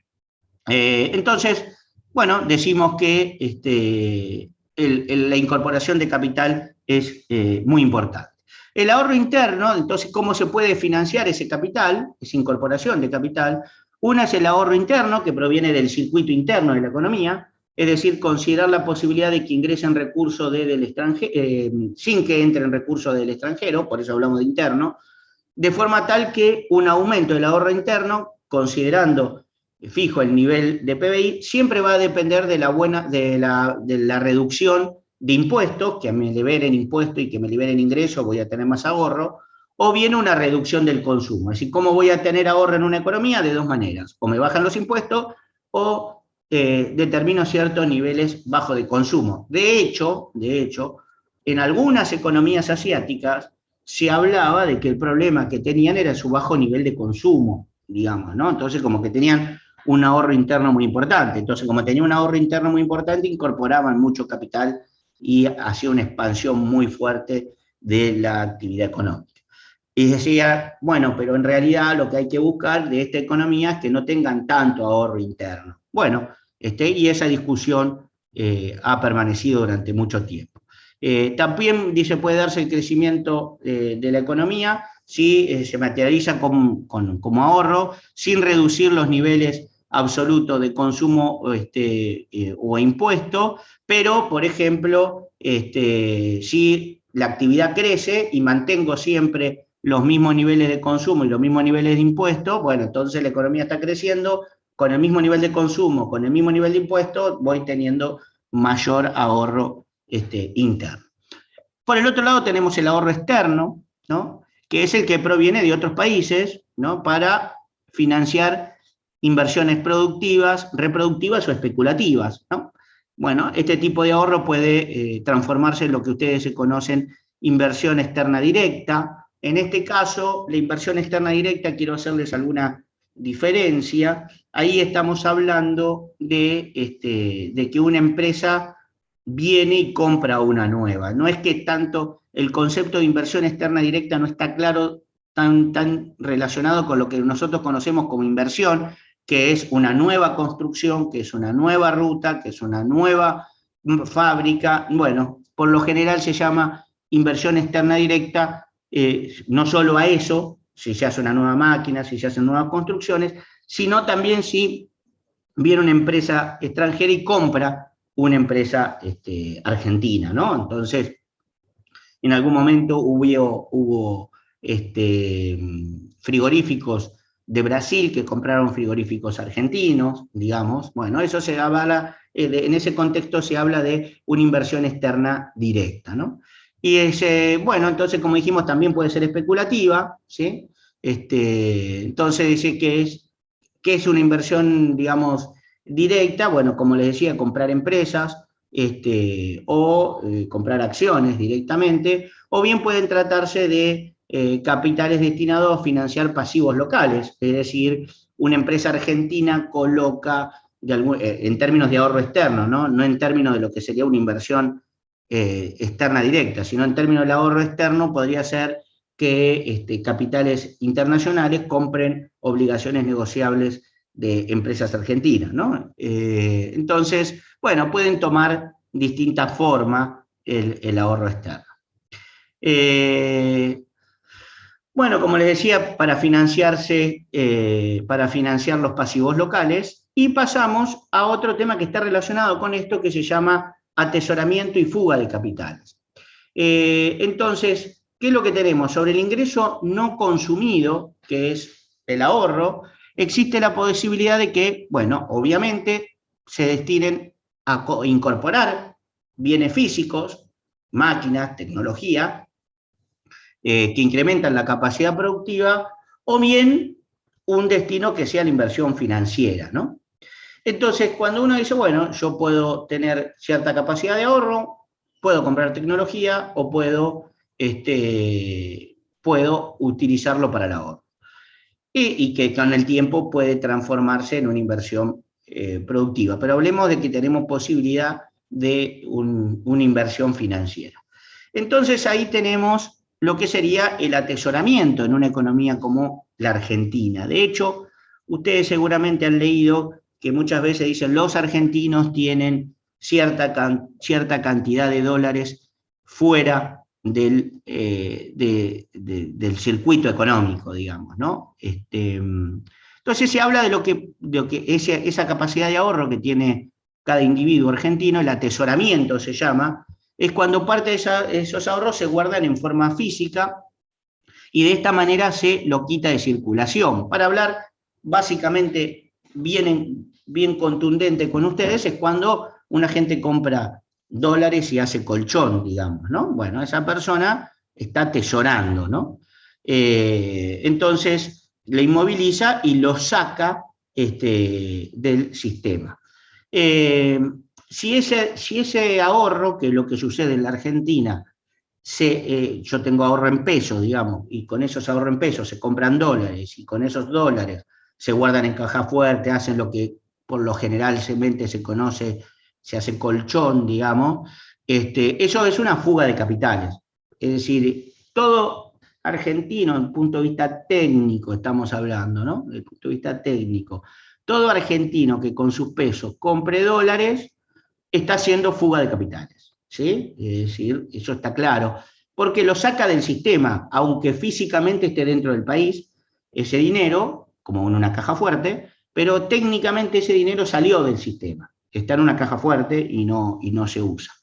A: entonces, bueno, decimos que la incorporación de capital es muy importante. El ahorro interno, entonces, ¿cómo se puede financiar ese capital, esa incorporación de capital? Una es el ahorro interno, que proviene del circuito interno de la economía, es decir, considerar la posibilidad de que ingresen recursos del extranjero, sin que entren recursos del extranjero, por eso hablamos de interno, de forma tal que un aumento del ahorro interno, considerando fijo el nivel de PBI, siempre va a depender de la reducción de impuestos, que me liberen impuestos y que me liberen ingresos, voy a tener más ahorro, o viene una reducción del consumo. Es decir, ¿cómo voy a tener ahorro en una economía? De dos maneras. O me bajan los impuestos o determino ciertos niveles bajos de consumo. De hecho, en algunas economías asiáticas se hablaba de que el problema que tenían era su bajo nivel de consumo. digamos, ¿no? Entonces como que tenían un ahorro interno muy importante. Entonces como tenía un ahorro interno muy importante, incorporaban mucho capital y hacía una expansión muy fuerte de la actividad económica. Y decía, bueno, pero en realidad lo que hay que buscar de esta economía es que no tengan tanto ahorro interno. Bueno, y esa discusión ha permanecido durante mucho tiempo. También dice, puede darse el crecimiento de la economía si se materializa como ahorro, sin reducir los niveles absolutos de consumo o impuesto, pero, por ejemplo, si la actividad crece y mantengo siempre los mismos niveles de consumo y los mismos niveles de impuestos, bueno, entonces la economía está creciendo, con el mismo nivel de consumo, con el mismo nivel de impuestos, voy teniendo mayor ahorro interno. Por el otro lado tenemos el ahorro externo, ¿no? Que es el que proviene de otros países, ¿no? Para financiar inversiones productivas, reproductivas o especulativas, ¿no? Bueno, este tipo de ahorro puede transformarse en lo que ustedes se conocen inversión externa directa. En este caso, la inversión externa directa, quiero hacerles alguna diferencia. Ahí estamos hablando de que una empresa viene y compra una nueva. No es que tanto el concepto de inversión externa directa no está claro, tan relacionado con lo que nosotros conocemos como inversión, que es una nueva construcción, que es una nueva ruta, que es una nueva fábrica. Bueno, por lo general se llama inversión externa directa, no solo a eso, si se hace una nueva máquina, si se hacen nuevas construcciones, sino también si viene una empresa extranjera y compra una empresa argentina, ¿no? Entonces, en algún momento hubo frigoríficos de Brasil que compraron frigoríficos argentinos, digamos. Bueno, eso se habla, en ese contexto se habla de una inversión externa directa, ¿no? Y bueno, entonces, como dijimos, también puede ser especulativa, ¿sí? Entonces dice que es una inversión, digamos, directa. Bueno, como les decía, comprar empresas o comprar acciones directamente, o bien pueden tratarse de capitales destinados a financiar pasivos locales, es decir, una empresa argentina coloca, en términos de ahorro externo, no en términos de lo que sería una inversión externa directa, sino en términos del ahorro externo, podría ser que capitales internacionales compren obligaciones negociables de empresas argentinas, ¿no? Entonces, bueno, pueden tomar distintas formas el ahorro externo. Bueno, como les decía, para financiar los pasivos locales, y pasamos a otro tema que está relacionado con esto, que se llama atesoramiento y fuga de capitales. Entonces, ¿qué es lo que tenemos? Sobre el ingreso no consumido, que es el ahorro, existe la posibilidad de que, bueno, obviamente se destinen a incorporar bienes físicos, máquinas, tecnología, que incrementan la capacidad productiva, o bien un destino que sea la inversión financiera, ¿no? Entonces, cuando uno dice, bueno, yo puedo tener cierta capacidad de ahorro, puedo comprar tecnología o puedo utilizarlo para el ahorro. Y que con el tiempo puede transformarse en una inversión productiva. Pero hablemos de que tenemos posibilidad de una inversión financiera. Entonces ahí tenemos lo que sería el atesoramiento en una economía como la Argentina. De hecho, ustedes seguramente han leído que muchas veces dicen los argentinos tienen cierta cantidad de dólares fuera del circuito económico, digamos, ¿no? Entonces se habla de lo que esa capacidad de ahorro que tiene cada individuo argentino, el atesoramiento se llama, es cuando parte de esos ahorros se guardan en forma física y de esta manera se lo quita de circulación. Para hablar básicamente bien contundente con ustedes, es cuando una gente compra dólares y hace colchón, digamos, ¿no? Bueno, esa persona está atesorando, ¿no? Entonces le inmoviliza y lo saca del sistema. Si ese ahorro, que es lo que sucede en la Argentina, yo tengo ahorro en pesos, digamos, y con esos ahorros en pesos se compran dólares, y con esos dólares se guardan en caja fuerte, hacen lo que por lo generalmente se conoce, se hace colchón, digamos, eso es una fuga de capitales. Es decir, todo argentino, desde el punto de vista técnico, estamos hablando, ¿no? Desde el punto de vista técnico, todo argentino que con sus pesos compre dólares está haciendo fuga de capitales, ¿sí? Es decir, eso está claro, porque lo saca del sistema, aunque físicamente esté dentro del país, ese dinero, como en una caja fuerte, pero técnicamente ese dinero salió del sistema, está en una caja fuerte y no se usa.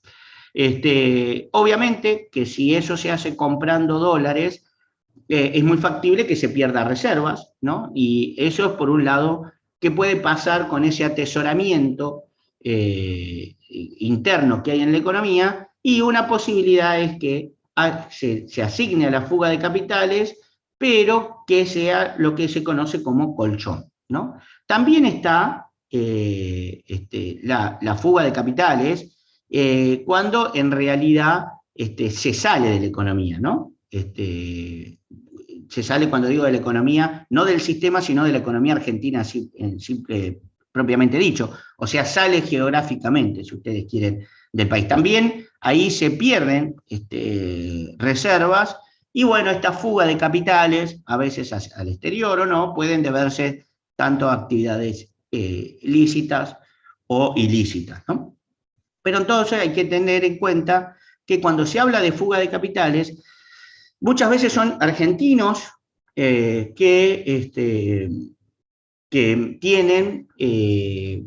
A: Obviamente que si eso se hace comprando dólares, es muy factible que se pierda reservas, ¿no? Y eso es por un lado, ¿qué puede pasar con ese atesoramiento interno que hay en la economía? Y una posibilidad es que se asigne a la fuga de capitales, pero que sea lo que se conoce como colchón, ¿no? También está la fuga de capitales cuando en realidad se sale de la economía, ¿no? Se sale, cuando digo de la economía, no del sistema, sino de la economía argentina propiamente dicho. O sea, sale geográficamente, si ustedes quieren, del país. También ahí se pierden reservas y bueno, esta fuga de capitales, a veces al exterior o no, pueden deberse tanto a actividades lícitas o ilícitas, ¿no? Pero entonces hay que tener en cuenta que cuando se habla de fuga de capitales, muchas veces son argentinos que tienen que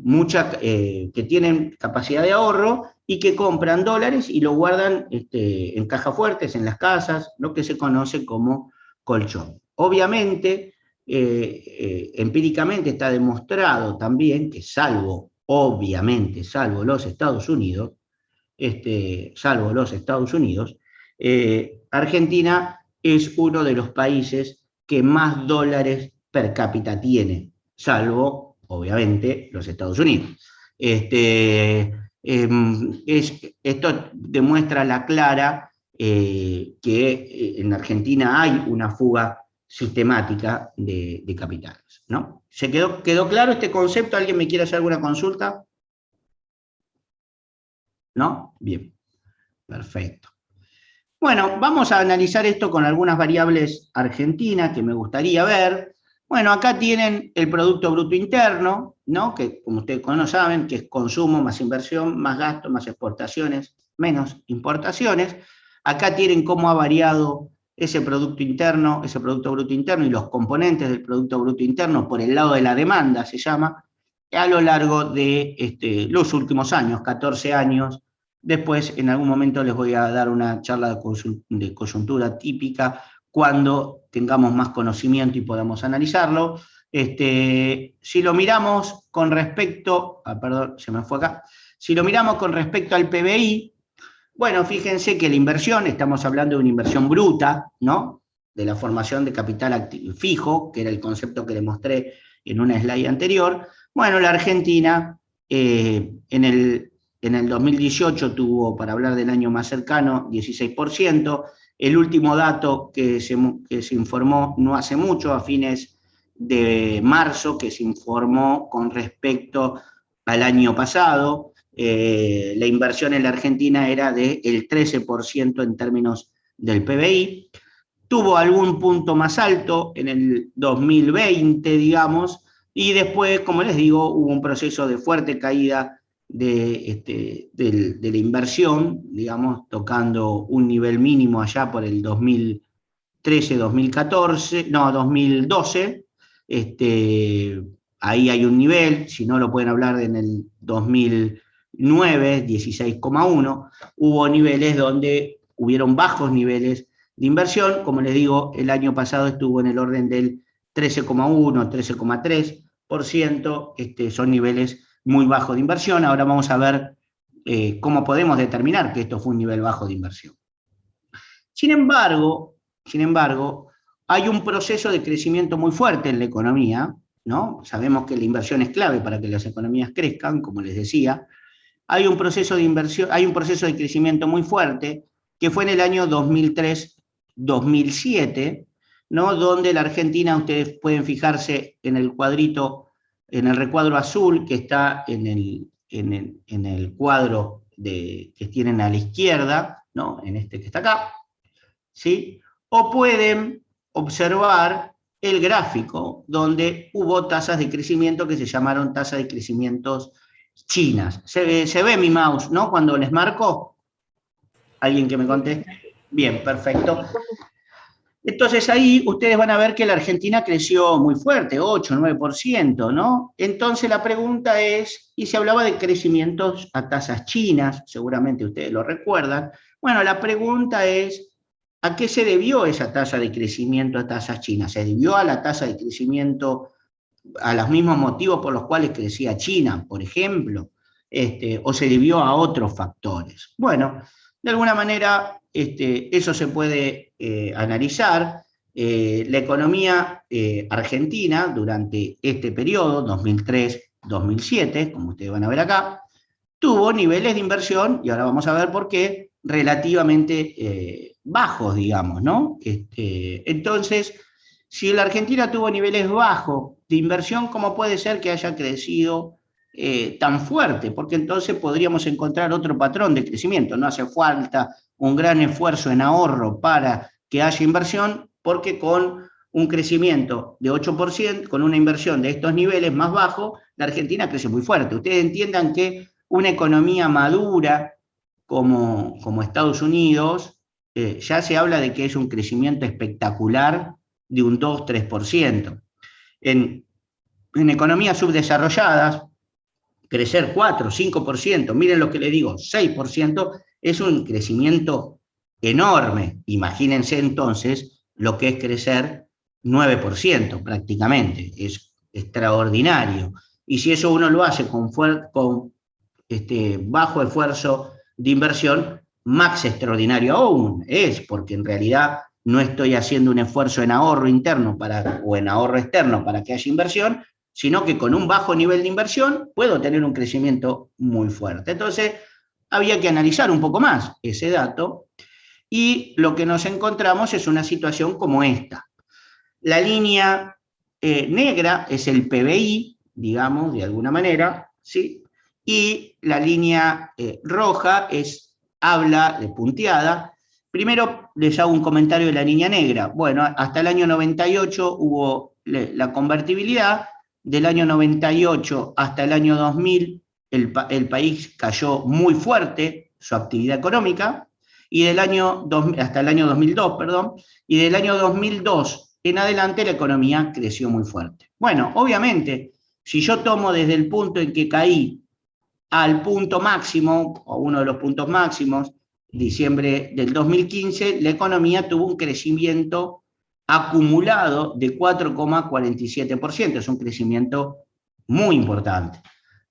A: tienen capacidad de ahorro y que compran dólares y lo guardan en cajas fuertes, en las casas, lo que se conoce como colchón. Obviamente, empíricamente está demostrado también que obviamente, salvo los Estados Unidos, Argentina es uno de los países que más dólares per cápita tiene, salvo, obviamente, los Estados Unidos. Esto demuestra la clara que en Argentina hay una fuga sistemática de capitales, ¿no? ¿Se quedó claro este concepto? ¿Alguien me quiere hacer alguna consulta? ¿No? Bien, perfecto. Bueno, vamos a analizar esto con algunas variables argentinas que me gustaría ver. Bueno, acá tienen el Producto Bruto Interno, ¿no? Que como ustedes saben, que es consumo más inversión, más gasto, más exportaciones, menos importaciones. Acá tienen cómo ha variado ese Producto Bruto Interno y los componentes del Producto Bruto Interno por el lado de la demanda, se llama, a lo largo de los últimos años, 14 años. Después, en algún momento, les voy a dar una charla de coyuntura típica cuando tengamos más conocimiento y podamos analizarlo. Si lo miramos con respecto, perdón, se me fue acá. Si lo miramos con respecto al PBI, bueno, fíjense que la inversión, estamos hablando de una inversión bruta, ¿no? De la formación de capital fijo, que era el concepto que les mostré en una slide anterior. Bueno, la Argentina en el 2018 tuvo, para hablar del año más cercano, 16%. El último dato que se informó no hace mucho, a fines de marzo, que se informó con respecto al año pasado, la inversión en la Argentina era del 13% en términos del PBI. Tuvo algún punto más alto en el 2020, digamos, y después, como les digo, hubo un proceso de fuerte caída de la inversión, digamos, tocando un nivel mínimo allá por el 2013, 2014, no, 2012, ahí hay un nivel, si no lo pueden hablar en el 2009, 16,1, hubo niveles donde hubieron bajos niveles de inversión, como les digo, el año pasado estuvo en el orden del 13,1, 13,3%, son niveles muy bajos de inversión. Ahora vamos a ver cómo podemos determinar que esto fue un nivel bajo de inversión. Sin embargo, hay un proceso de crecimiento muy fuerte en la economía, ¿no? Sabemos que la inversión es clave para que las economías crezcan, como les decía. Hay un proceso de crecimiento muy fuerte que fue en el año 2003-2007, ¿no? Donde la Argentina, ustedes pueden fijarse en el cuadrito, en el recuadro azul que está en el cuadro que tienen a la izquierda, ¿no? En este que está acá, ¿sí? O pueden observar el gráfico donde hubo tasas de crecimiento que se llamaron tasas de crecimientos chinas. Se ve mi mouse, ¿no? Cuando les marco. ¿Alguien que me conteste? Bien, perfecto. Entonces ahí ustedes van a ver que la Argentina creció muy fuerte, 8, 9%, ¿no? Entonces la pregunta es, y se hablaba de crecimientos a tasas chinas, seguramente ustedes lo recuerdan. Bueno, la pregunta es, ¿a qué se debió esa tasa de crecimiento a tasas chinas? ¿Se debió a la tasa de crecimiento, a los mismos motivos por los cuales crecía China, por ejemplo? ¿O se debió a otros factores? Bueno, de alguna manera eso se puede analizar. La economía argentina durante este periodo, 2003-2007, como ustedes van a ver acá, tuvo niveles de inversión, y ahora vamos a ver por qué, relativamente bajos, digamos, ¿no? Entonces, si la Argentina tuvo niveles bajos de inversión, ¿cómo puede ser que haya crecido tan fuerte? Porque entonces podríamos encontrar otro patrón de crecimiento. No hace falta un gran esfuerzo en ahorro para que haya inversión, porque con un crecimiento de 8%, con una inversión de estos niveles más bajos, la Argentina crece muy fuerte. Ustedes entiendan que una economía madura como Estados Unidos, ya se habla de que es un crecimiento espectacular de un 2-3%. En economías subdesarrolladas, crecer 4-5%, miren lo que le digo, 6%, es un crecimiento enorme. Imagínense entonces lo que es crecer 9% prácticamente, es extraordinario. Y si eso uno lo hace con bajo esfuerzo de inversión, más extraordinario aún es, porque en realidad no estoy haciendo un esfuerzo en ahorro interno o en ahorro externo para que haya inversión, sino que con un bajo nivel de inversión puedo tener un crecimiento muy fuerte. Entonces, había que analizar un poco más ese dato, y lo que nos encontramos es una situación como esta. La línea negra es el PBI, digamos, de alguna manera, ¿sí? Y la línea roja habla de punteada. Primero les hago un comentario de la línea negra. Bueno, hasta el año 98 hubo la convertibilidad. Del año 98 hasta el año 2000 el país cayó muy fuerte su actividad económica, y hasta el año 2002, perdón, y del año 2002 en adelante la economía creció muy fuerte. Bueno, obviamente, si yo tomo desde el punto en que caí al punto máximo, o uno de los puntos máximos, diciembre del 2015, la economía tuvo un crecimiento acumulado de 4,47%, es un crecimiento muy importante.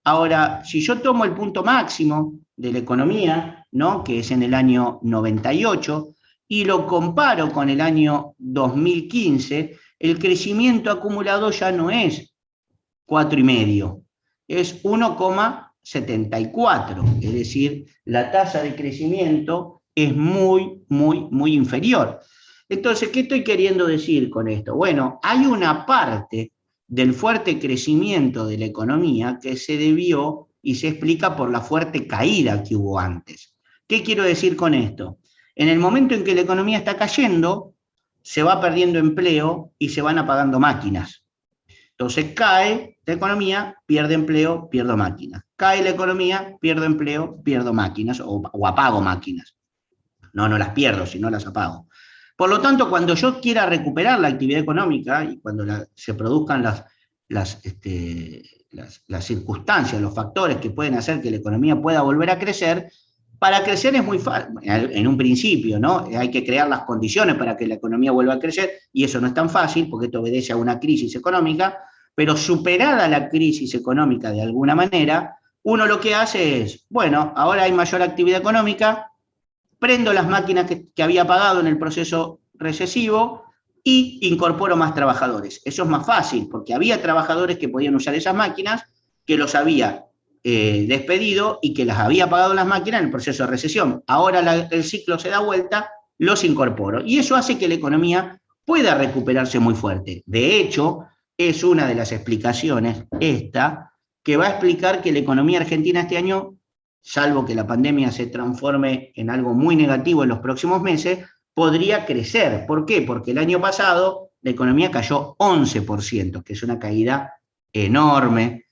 A: Ahora, si yo tomo el punto máximo de la economía, ¿no?, que es en el año 98, y lo comparo con el año 2015, el crecimiento acumulado ya no es 4,5, es 1,74, es decir, la tasa de crecimiento es muy, muy, muy inferior. Entonces, ¿qué estoy queriendo decir con esto? Bueno, hay una parte del fuerte crecimiento de la economía que se debió y se explica por la fuerte caída que hubo antes. ¿Qué quiero decir con esto? En el momento en que la economía está cayendo, se va perdiendo empleo y se van apagando máquinas. Entonces cae la economía, pierde empleo, pierdo máquinas. Cae la economía, pierdo empleo, pierdo máquinas o apago máquinas. No las pierdo, sino las apago. Por lo tanto, cuando yo quiera recuperar la actividad económica y cuando se produzcan las circunstancias, los factores que pueden hacer que la economía pueda volver a crecer, para crecer es muy fácil, en un principio, ¿no? Hay que crear las condiciones para que la economía vuelva a crecer, y eso no es tan fácil porque esto obedece a una crisis económica, pero superada la crisis económica de alguna manera, uno lo que hace es, bueno, ahora hay mayor actividad económica, prendo las máquinas que había pagado en el proceso recesivo y incorporo más trabajadores. Eso es más fácil, porque había trabajadores que podían usar esas máquinas, que los había despedido y que las había pagado las máquinas en el proceso de recesión. Ahora el ciclo se da vuelta, los incorporo. Y eso hace que la economía pueda recuperarse muy fuerte. De hecho, es una de las explicaciones esta que va a explicar que la economía argentina este año, salvo que la pandemia se transforme en algo muy negativo en los próximos meses, podría crecer. ¿Por qué? Porque el año pasado la economía cayó 11%, que es una caída enorme.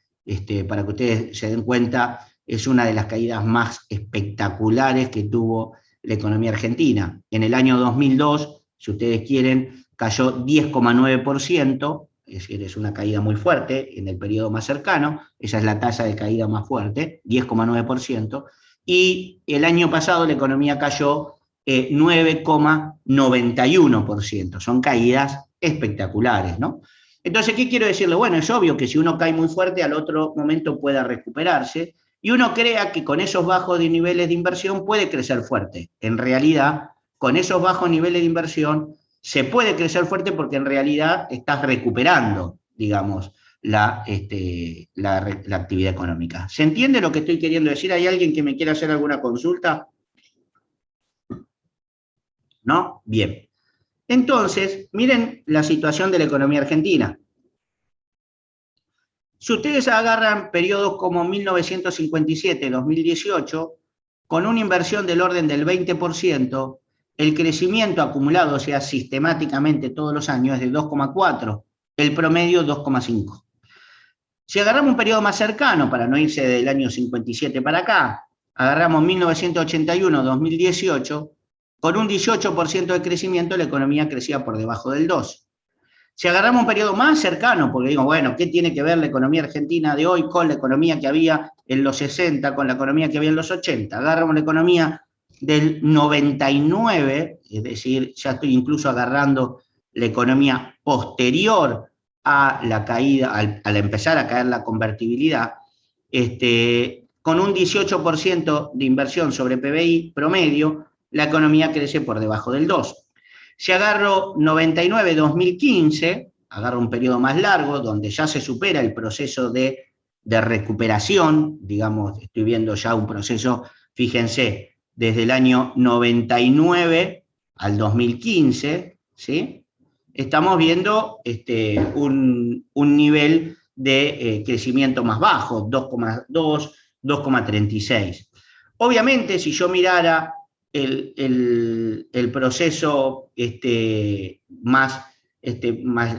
A: Para que ustedes se den cuenta, es una de las caídas más espectaculares que tuvo la economía argentina. En el año 2002, si ustedes quieren, cayó 10,9%, es decir, es una caída muy fuerte en el periodo más cercano, esa es la tasa de caída más fuerte, 10,9%, y el año pasado la economía cayó 9,91%, son caídas espectaculares, ¿no? Entonces, ¿qué quiero decirle? Bueno, es obvio que si uno cae muy fuerte, al otro momento pueda recuperarse, y uno crea que con esos bajos niveles de inversión puede crecer fuerte. En realidad, con esos bajos niveles de inversión, se puede crecer fuerte porque en realidad estás recuperando, digamos, la actividad económica. ¿Se entiende lo que estoy queriendo decir? ¿Hay alguien que me quiera hacer alguna consulta? ¿No? Bien. Entonces, miren la situación de la economía argentina. Si ustedes agarran periodos como 1957-2018, con una inversión del orden del 20%, el crecimiento acumulado, o sea, sistemáticamente todos los años, es de 2,4, el promedio 2,5. Si agarramos un periodo más cercano, para no irse del año 57 para acá, agarramos 1981-2018, con un 18% de crecimiento la economía crecía por debajo del 2. Si agarramos un periodo más cercano, porque digo, bueno, ¿qué tiene que ver la economía argentina de hoy con la economía que había en los 60, con la economía que había en los 80? Agarramos la economía del 99, es decir, ya estoy incluso agarrando la economía posterior a la caída, al empezar a caer la convertibilidad, con un 18% de inversión sobre PBI promedio, la economía crece por debajo del 2. Si agarro 99-2015, agarro un periodo más largo, donde ya se supera el proceso de recuperación, digamos, estoy viendo ya un proceso, fíjense, desde el año 99 al 2015, ¿sí? Estamos viendo un nivel de crecimiento más bajo, 2,2, 2,36. Obviamente, si yo mirara el proceso más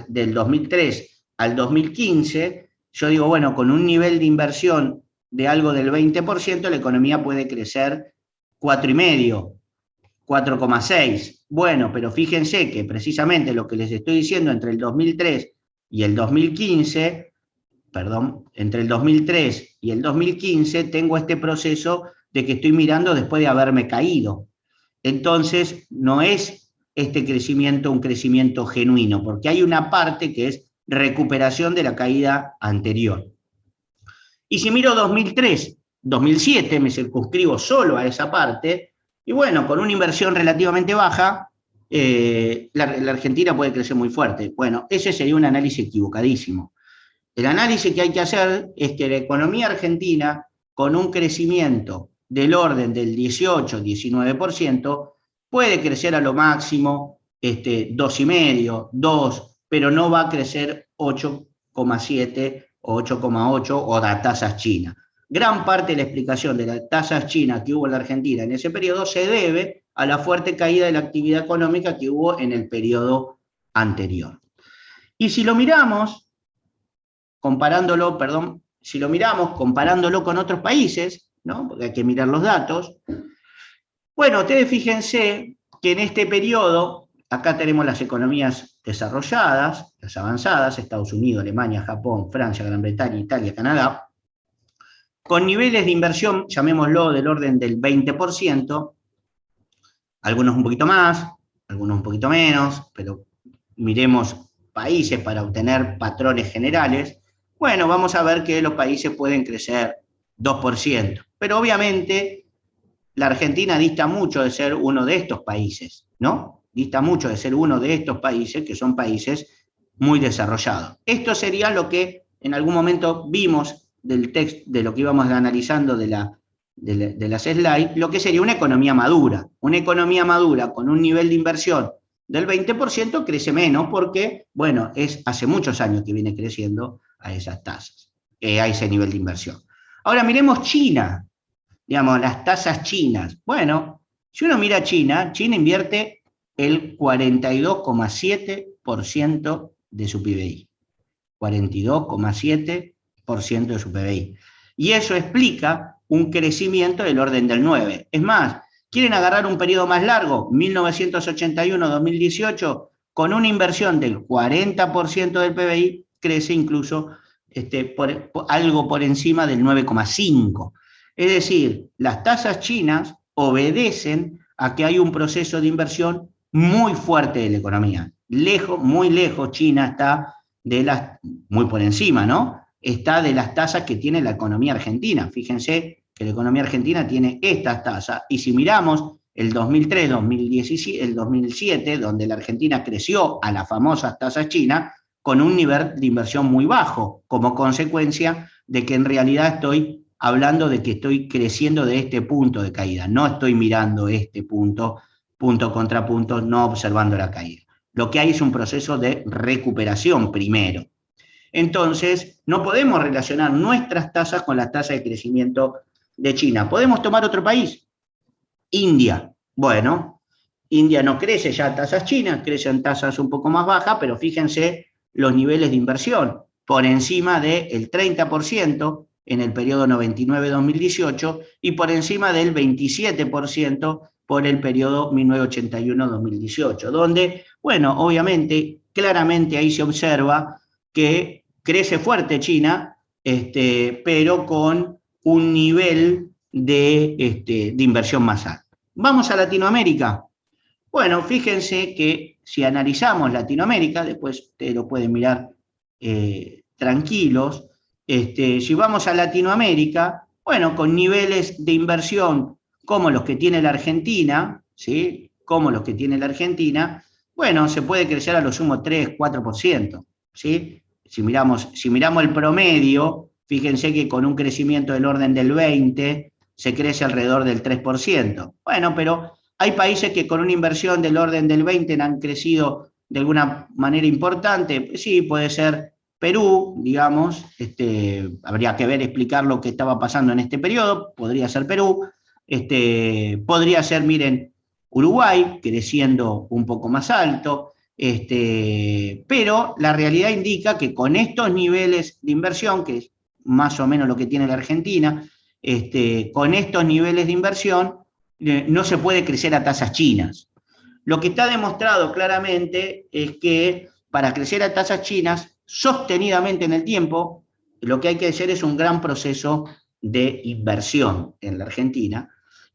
A: del 2003 al 2015, yo digo, bueno, con un nivel de inversión de algo del 20%, la economía puede crecer 4,5, 4,6. Bueno, pero fíjense que precisamente lo que les estoy diciendo entre el 2003 y el 2015, perdón, entre el 2003 y el 2015 tengo este proceso de que estoy mirando después de haberme caído. Entonces, no es este crecimiento un crecimiento genuino, porque hay una parte que es recuperación de la caída anterior. Y si miro 2003, 2007, me circunscribo solo a esa parte, y bueno, con una inversión relativamente baja, la Argentina puede crecer muy fuerte. Bueno, ese sería un análisis equivocadísimo. El análisis que hay que hacer es que la economía argentina, con un crecimiento del orden del 18-19%, puede crecer a lo máximo 2,5, 2, pero no va a crecer 8,7 o 8,8 o las tasas chinas. Gran parte de la explicación de las tasas chinas que hubo en la Argentina en ese periodo se debe a la fuerte caída de la actividad económica que hubo en el periodo anterior. Y si lo miramos, comparándolo con otros países, ¿no? Porque hay que mirar los datos. Bueno, ustedes fíjense que en este periodo, acá tenemos las economías desarrolladas, las avanzadas, Estados Unidos, Alemania, Japón, Francia, Gran Bretaña, Italia, Canadá, con niveles de inversión, llamémoslo, del orden del 20%, algunos un poquito más, algunos un poquito menos, pero miremos países para obtener patrones generales. Bueno, vamos a ver que los países pueden crecer 2%, pero obviamente la Argentina dista mucho de ser uno de estos países, ¿no? Dista mucho de ser uno de estos países que son países muy desarrollados. Esto sería lo que en algún momento vimos del texto, de lo que íbamos analizando de las slides, lo que sería una economía madura con un nivel de inversión del 20% crece menos porque, bueno, hace muchos años que viene creciendo a esas tasas, a ese nivel de inversión. Ahora miremos China, digamos, las tasas chinas. Bueno, si uno mira China, China invierte el 42,7% de su PBI. 42,7% de su PBI. Y eso explica un crecimiento del orden del 9%. Es más, ¿quieren agarrar un periodo más largo? 1981-2018, con una inversión del 40% del PBI, crece incluso algo por encima del 9,5%. Es decir, las tasas chinas obedecen a que hay un proceso de inversión muy fuerte de la economía. Muy lejos, China está muy por encima, ¿no? Está de las tasas que tiene la economía argentina. Fíjense que la economía argentina tiene estas tasas, y si miramos el 2003, 2017, el 2007, donde la Argentina creció a las famosas tasas chinas, con un nivel de inversión muy bajo, como consecuencia de que en realidad estoy hablando de que estoy creciendo de este punto de caída, no estoy mirando este punto contra punto, no observando la caída. Lo que hay es un proceso de recuperación primero. Entonces, no podemos relacionar nuestras tasas con las tasas de crecimiento de China. ¿Podemos tomar otro país? India. Bueno, India no crece ya a tasas chinas, crece en tasas un poco más bajas, pero fíjense los niveles de inversión, por encima del 30% en el periodo 99-2018 y por encima del 27% por el periodo 1981-2018, donde, bueno, obviamente, claramente ahí se observa que crece fuerte China, pero con un nivel de inversión más alto. Vamos a Latinoamérica. Bueno, fíjense que si analizamos Latinoamérica, después ustedes lo pueden mirar tranquilos, si vamos a Latinoamérica, bueno, con niveles de inversión como los que tiene la Argentina, ¿sí? Como los que tiene la Argentina, bueno, se puede crecer a lo sumo 3, 4%, ¿sí? Si miramos el promedio, fíjense que con un crecimiento del orden del 20%, se crece alrededor del 3%. Bueno, pero hay países que con una inversión del orden del 20% han crecido de alguna manera importante. Sí, puede ser Perú, digamos, habría que explicar lo que estaba pasando en este periodo, podría ser Perú, podría ser, miren, Uruguay, creciendo un poco más alto, pero la realidad indica que con estos niveles de inversión, que es más o menos lo que tiene la Argentina, con estos niveles de inversión, no se puede crecer a tasas chinas. Lo que está demostrado claramente es que para crecer a tasas chinas sostenidamente en el tiempo, lo que hay que hacer es un gran proceso de inversión en la Argentina,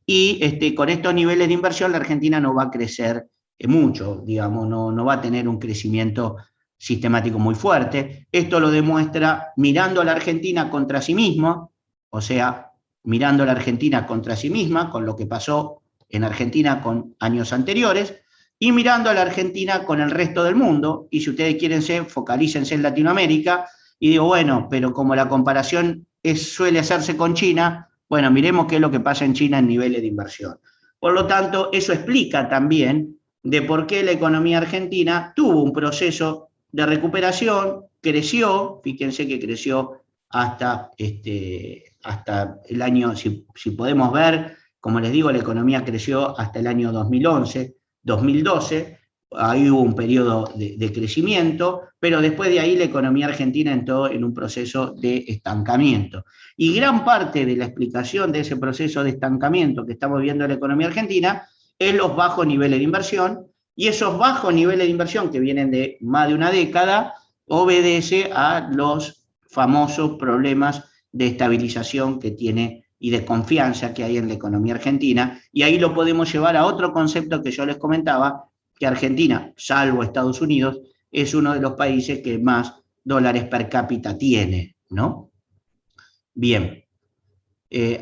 A: y con estos niveles de inversión la Argentina no va a crecer mucho, digamos, no va a tener un crecimiento sistemático muy fuerte. Esto lo demuestra mirando a la Argentina contra sí misma, o sea, mirando a la Argentina contra sí misma, con lo que pasó en Argentina con años anteriores, y mirando a la Argentina con el resto del mundo. Y si ustedes quieren, focalícense en Latinoamérica, y digo, bueno, pero como la comparación suele hacerse con China, bueno, miremos qué es lo que pasa en China en niveles de inversión. Por lo tanto, eso explica también de por qué la economía argentina tuvo un proceso de recuperación, creció, fíjense que creció hasta el año, si podemos ver, como les digo, la economía creció hasta el año 2011, 2012, ahí hubo un periodo de crecimiento, pero después de ahí la economía argentina entró en un proceso de estancamiento. Y gran parte de la explicación de ese proceso de estancamiento que estamos viendo en la economía argentina es los bajos niveles de inversión, y esos bajos niveles de inversión que vienen de más de una década obedece a los famosos problemas de estabilización que tiene y de confianza que hay en la economía argentina, y ahí lo podemos llevar a otro concepto que yo les comentaba, que Argentina, salvo Estados Unidos, es uno de los países que más dólares per cápita tiene, ¿no? Bien.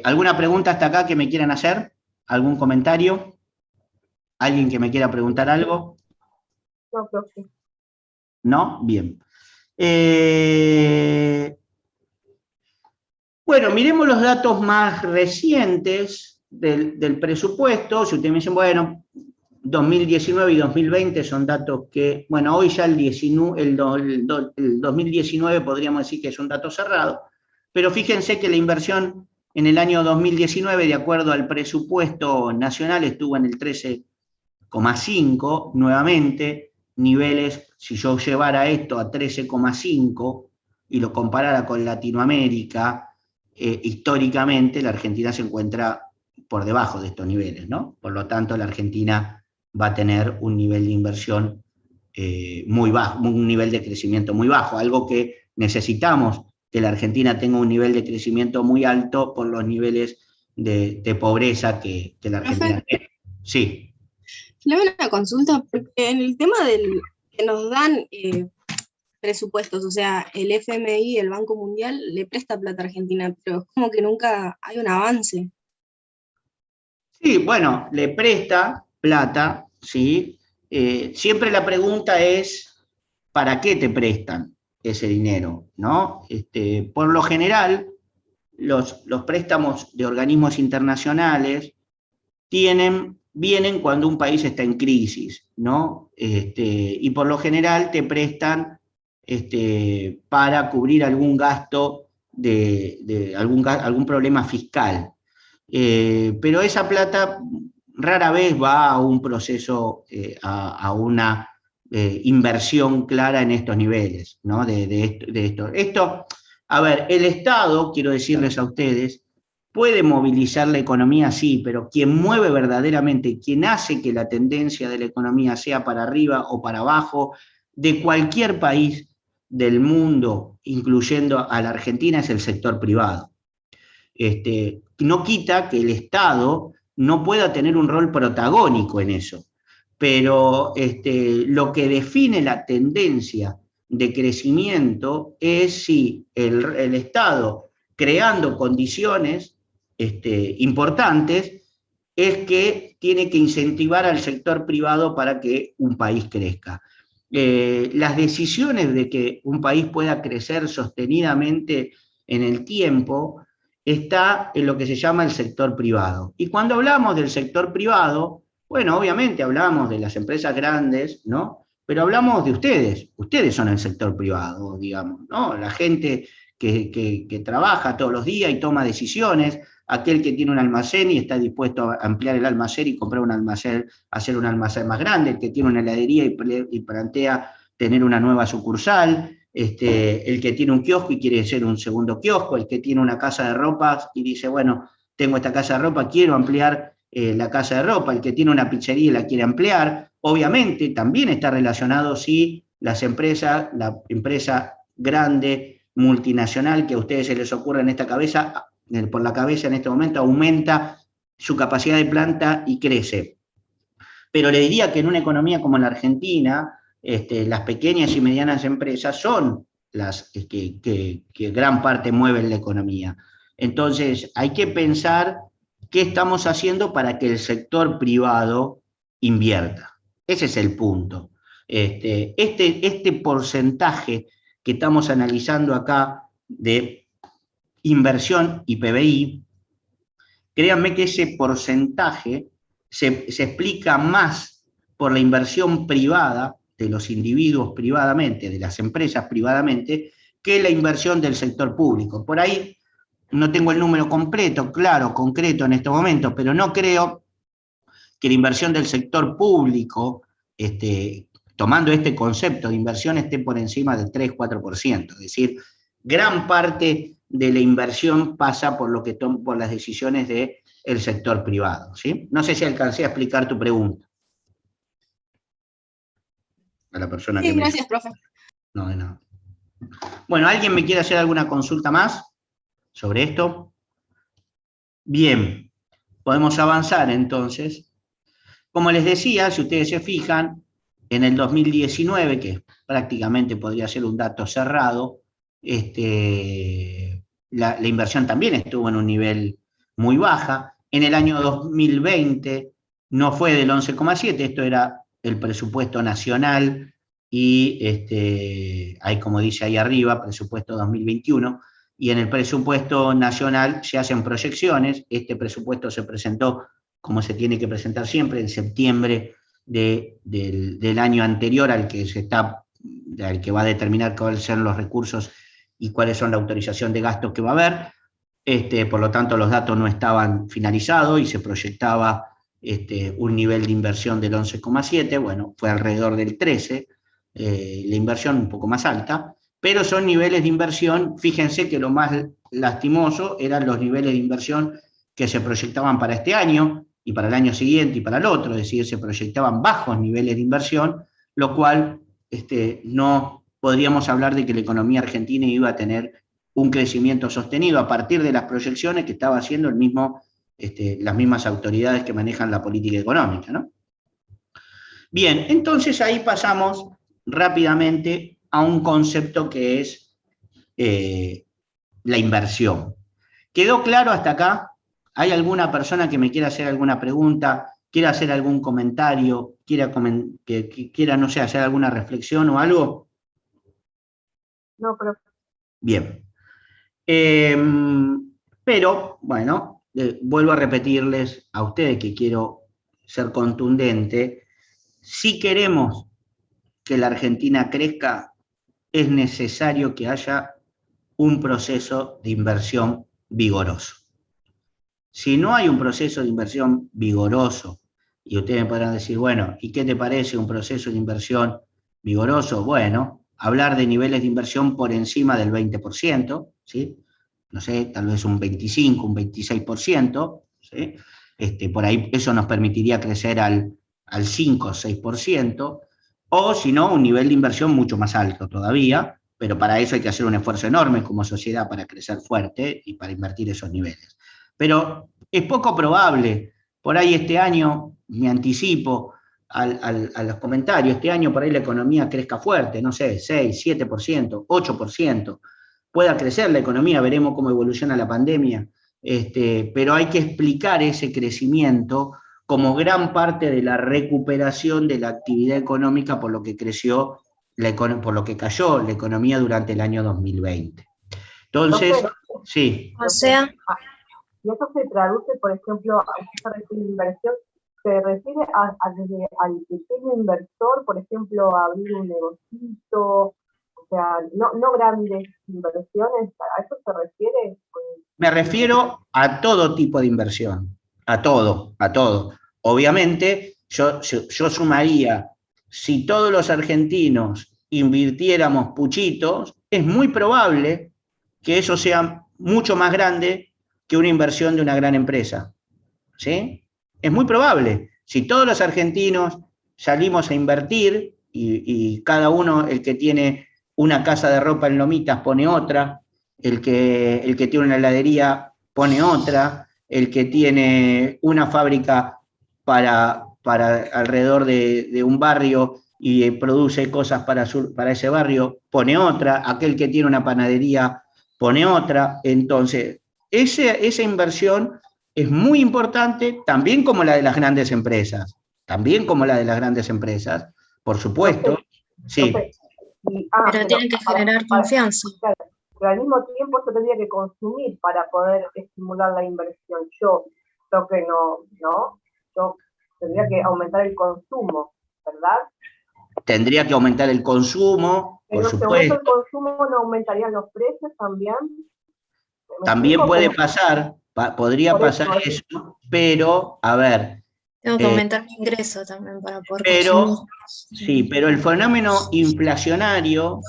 A: ¿Alguna pregunta hasta acá que me quieran hacer? ¿Algún comentario? ¿Alguien que me quiera preguntar algo?
B: No, profe.
A: ¿No? Bien. Bueno, miremos los datos más recientes del presupuesto. Si ustedes me dicen, bueno, 2019 y 2020 son datos que, bueno, hoy ya el 2019 podríamos decir que es un dato cerrado, pero fíjense que la inversión en el año 2019, de acuerdo al presupuesto nacional, estuvo en el 13,5 nuevamente, niveles, si yo llevara esto a 13,5 y lo comparara con Latinoamérica, históricamente la Argentina se encuentra por debajo de estos niveles, ¿no? Por lo tanto, la Argentina va a tener un nivel de inversión muy bajo, un nivel de crecimiento muy bajo, algo que necesitamos que la Argentina tenga un nivel de crecimiento muy alto por los niveles de pobreza que la Argentina tiene. Sí.
D: Le hago una consulta, porque en el tema que nos dan presupuestos, o sea, el FMI, el Banco Mundial, le presta plata a Argentina, pero es como que nunca hay un avance.
A: Sí, bueno, le presta plata, ¿sí? Siempre la pregunta es, ¿para qué te prestan ese dinero? ¿No? Por lo general, los préstamos de organismos internacionales vienen cuando un país está en crisis, ¿no? Y por lo general te prestan para cubrir algún gasto algún problema fiscal. Pero esa plata rara vez va a un proceso, a una inversión clara en estos niveles, ¿no? de esto. A ver, el Estado, quiero decirles a ustedes, puede movilizar la economía, sí, pero quien mueve verdaderamente, quien hace que la tendencia de la economía sea para arriba o para abajo, de cualquier país del mundo, incluyendo a la Argentina, es el sector privado. No quita que el Estado no pueda tener un rol protagónico en eso, pero lo que define la tendencia de crecimiento es si el Estado, creando condiciones importantes, es que tiene que incentivar al sector privado para que un país crezca. Las decisiones de que un país pueda crecer sostenidamente en el tiempo está en lo que se llama el sector privado. Y cuando hablamos del sector privado, bueno, obviamente hablamos de las empresas grandes, ¿no? Pero hablamos de ustedes son el sector privado, digamos, ¿no? La gente que trabaja todos los días y toma decisiones, aquel que tiene un almacén y está dispuesto a ampliar el almacén y comprar un almacén, hacer un almacén más grande, el que tiene una heladería y plantea tener una nueva sucursal, el que tiene un kiosco y quiere hacer un segundo kiosco, el que tiene una casa de ropas y dice, bueno, tengo esta casa de ropa, quiero ampliar la casa de ropa, el que tiene una pizzería y la quiere ampliar. Obviamente también está relacionado si la empresa grande, multinacional, que a ustedes se les ocurre por la cabeza en este momento, aumenta su capacidad de planta y crece. Pero le diría que en una economía como la Argentina, las pequeñas y medianas empresas son las que gran parte mueven la economía. Entonces, hay que pensar qué estamos haciendo para que el sector privado invierta. Ese es el punto. Este porcentaje que estamos analizando acá de inversión y PBI, créanme que ese porcentaje se explica más por la inversión privada de los individuos privadamente, de las empresas privadamente, que la inversión del sector público. Por ahí no tengo el número completo, claro, concreto en este momento, pero no creo que la inversión del sector público, tomando este concepto de inversión, esté por encima del 3-4%. Es decir, gran parte de la inversión pasa por las decisiones del sector privado, ¿sí? No sé si alcancé a explicar tu pregunta. A la persona
D: sí,
A: que
D: gracias, profe.
A: No, de nada. Bueno, ¿alguien me quiere hacer alguna consulta más sobre esto? Bien, podemos avanzar entonces. Como les decía, si ustedes se fijan, en el 2019, que prácticamente podría ser un dato cerrado, la inversión también estuvo en un nivel muy baja. En el año 2020 no fue del 11,7, esto era el presupuesto nacional y hay, como dice ahí arriba, presupuesto 2021, y en el presupuesto nacional se hacen proyecciones. Este presupuesto se presentó, como se tiene que presentar siempre, en septiembre del año anterior al que va a determinar cuáles son los recursos y cuáles son la autorización de gastos que va a haber. Por lo tanto, los datos no estaban finalizados y se proyectaba un nivel de inversión del 11,7, bueno, fue alrededor del 13, la inversión un poco más alta, pero son niveles de inversión, fíjense que lo más lastimoso eran los niveles de inversión que se proyectaban para este año y para el año siguiente y para el otro, es decir, se proyectaban bajos niveles de inversión, lo cual no podríamos hablar de que la economía argentina iba a tener un crecimiento sostenido a partir de las proyecciones que estaba haciendo las mismas autoridades que manejan la política económica, ¿no? Bien, entonces ahí pasamos rápidamente a un concepto que es la inversión. ¿Quedó claro hasta acá? ¿Hay alguna persona que me quiera hacer alguna pregunta, quiera hacer algún comentario, que quiera, no sé, hacer alguna reflexión o algo?
B: No, pero...
A: Bien. Pero, bueno, vuelvo a repetirles a ustedes que quiero ser contundente. Si queremos que la Argentina crezca, es necesario que haya un proceso de inversión vigoroso. Si no hay un proceso de inversión vigoroso, y ustedes me podrán decir, bueno, ¿y qué te parece un proceso de inversión vigoroso? Bueno, hablar de niveles de inversión por encima del 20%, ¿sí? No sé, tal vez un 25, un 26%, ¿sí? Por ahí eso nos permitiría crecer al 5 o 6%, o si no, un nivel de inversión mucho más alto todavía, pero para eso hay que hacer un esfuerzo enorme como sociedad para crecer fuerte y para invertir esos niveles. Pero es poco probable, por ahí este año, me anticipo a los comentarios, este año por ahí la economía crezca fuerte, no sé, 6, 7%, 8%, pueda crecer la economía, veremos cómo evoluciona la pandemia, pero hay que explicar ese crecimiento como gran parte de la recuperación de la actividad económica por lo que cayó la economía durante el año 2020. Entonces, sí.
D: O sea,
B: y eso se traduce, por ejemplo, a esta inversión, se refiere desde al pequeño inversor, por ejemplo, a abrir un negocito, o sea, no grandes inversiones, ¿a eso se refiere?
A: Me refiero a todo tipo de inversión, a todo. Obviamente, yo sumaría, si todos los argentinos invirtiéramos puchitos, es muy probable que eso sea mucho más grande que una inversión de una gran empresa, ¿sí? Es muy probable. Si todos los argentinos salimos a invertir y cada uno, el que tiene una casa de ropa en Lomitas pone otra, el que tiene una heladería pone otra, el que tiene una fábrica para alrededor de un barrio y produce cosas para ese barrio pone otra, aquel que tiene una panadería pone otra. Entonces, esa inversión es muy importante, también como la de las grandes empresas, por supuesto, sí.
D: Pero tienen que generar confianza.
B: Claro, pero al mismo tiempo yo tendría que consumir para poder estimular la inversión. Yo tendría que aumentar el consumo, ¿verdad?
A: Tendría que aumentar el consumo, por supuesto.
B: Si aumento el consumo, ¿no aumentarían los precios también?
A: También puede pasar, podría pasar eso, pero, a ver...
D: Tengo que aumentar mi ingreso también para poder consumir.
A: Sí, pero el fenómeno inflacionario,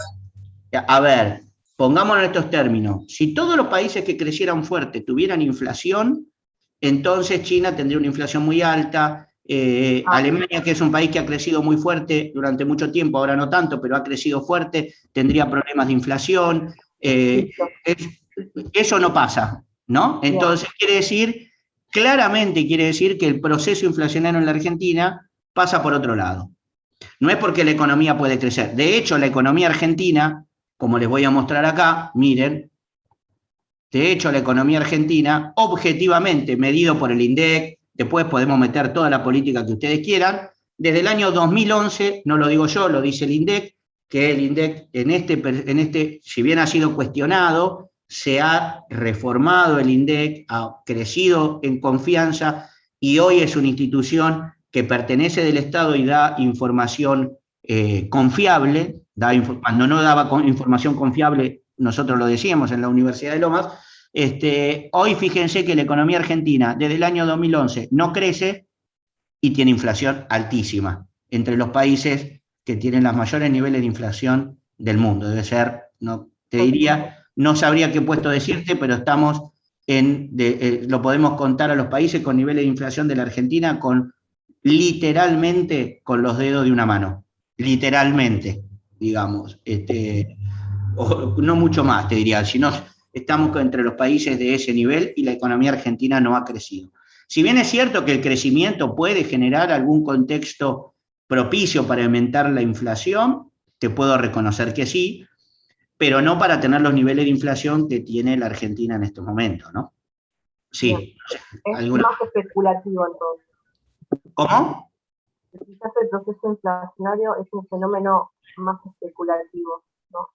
A: a ver, pongámonos en estos términos, si todos los países que crecieran fuerte tuvieran inflación, entonces China tendría una inflación muy alta, Alemania, que es un país que ha crecido muy fuerte durante mucho tiempo, ahora no tanto, pero ha crecido fuerte, tendría problemas de inflación, eso no pasa, ¿no? Entonces claramente quiere decir que el proceso inflacionario en la Argentina pasa por otro lado. No es porque la economía puede crecer. De hecho, la economía argentina, como les voy a mostrar acá, miren, de hecho, la economía argentina, objetivamente medido por el INDEC, después podemos meter toda la política que ustedes quieran, desde el año 2011, no lo digo yo, lo dice el INDEC, que el INDEC, si bien ha sido cuestionado, se ha reformado el INDEC, ha crecido en confianza y hoy es una institución que pertenece del Estado y da información confiable, cuando no daba información confiable, nosotros lo decíamos en la Universidad de Lomas. Hoy fíjense que la economía argentina desde el año 2011 no crece y tiene inflación altísima, entre los países que tienen los mayores niveles de inflación del mundo. Debe ser, no, te diría, no sabría qué puesto decirte, pero estamos lo podemos contar a los países con niveles de inflación de la Argentina literalmente con los dedos de una mano, literalmente, digamos, no mucho más, te diría, sino estamos entre los países de ese nivel y la economía argentina no ha crecido. Si bien es cierto que el crecimiento puede generar algún contexto propicio para aumentar la inflación, te puedo reconocer que sí, pero no para tener los niveles de inflación que tiene la Argentina en estos momentos, ¿no? Sí.
B: Es más especulativo entonces.
A: ¿Cómo?
B: Quizás el proceso inflacionario es un fenómeno más especulativo, ¿no?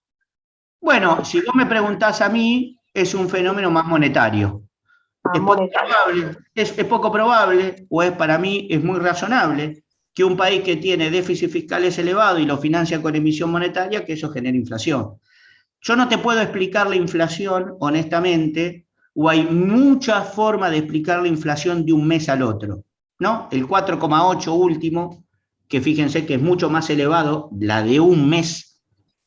A: Bueno, si vos me preguntás a mí, es un fenómeno más monetario. Es poco probable, o para mí es muy razonable, que un país que tiene déficit fiscales elevado y lo financia con emisión monetaria, que eso genere inflación. Yo no te puedo explicar la inflación, honestamente, o hay muchas formas de explicar la inflación de un mes al otro, ¿no? El 4,8 último, que fíjense que es mucho más elevado, la de un mes,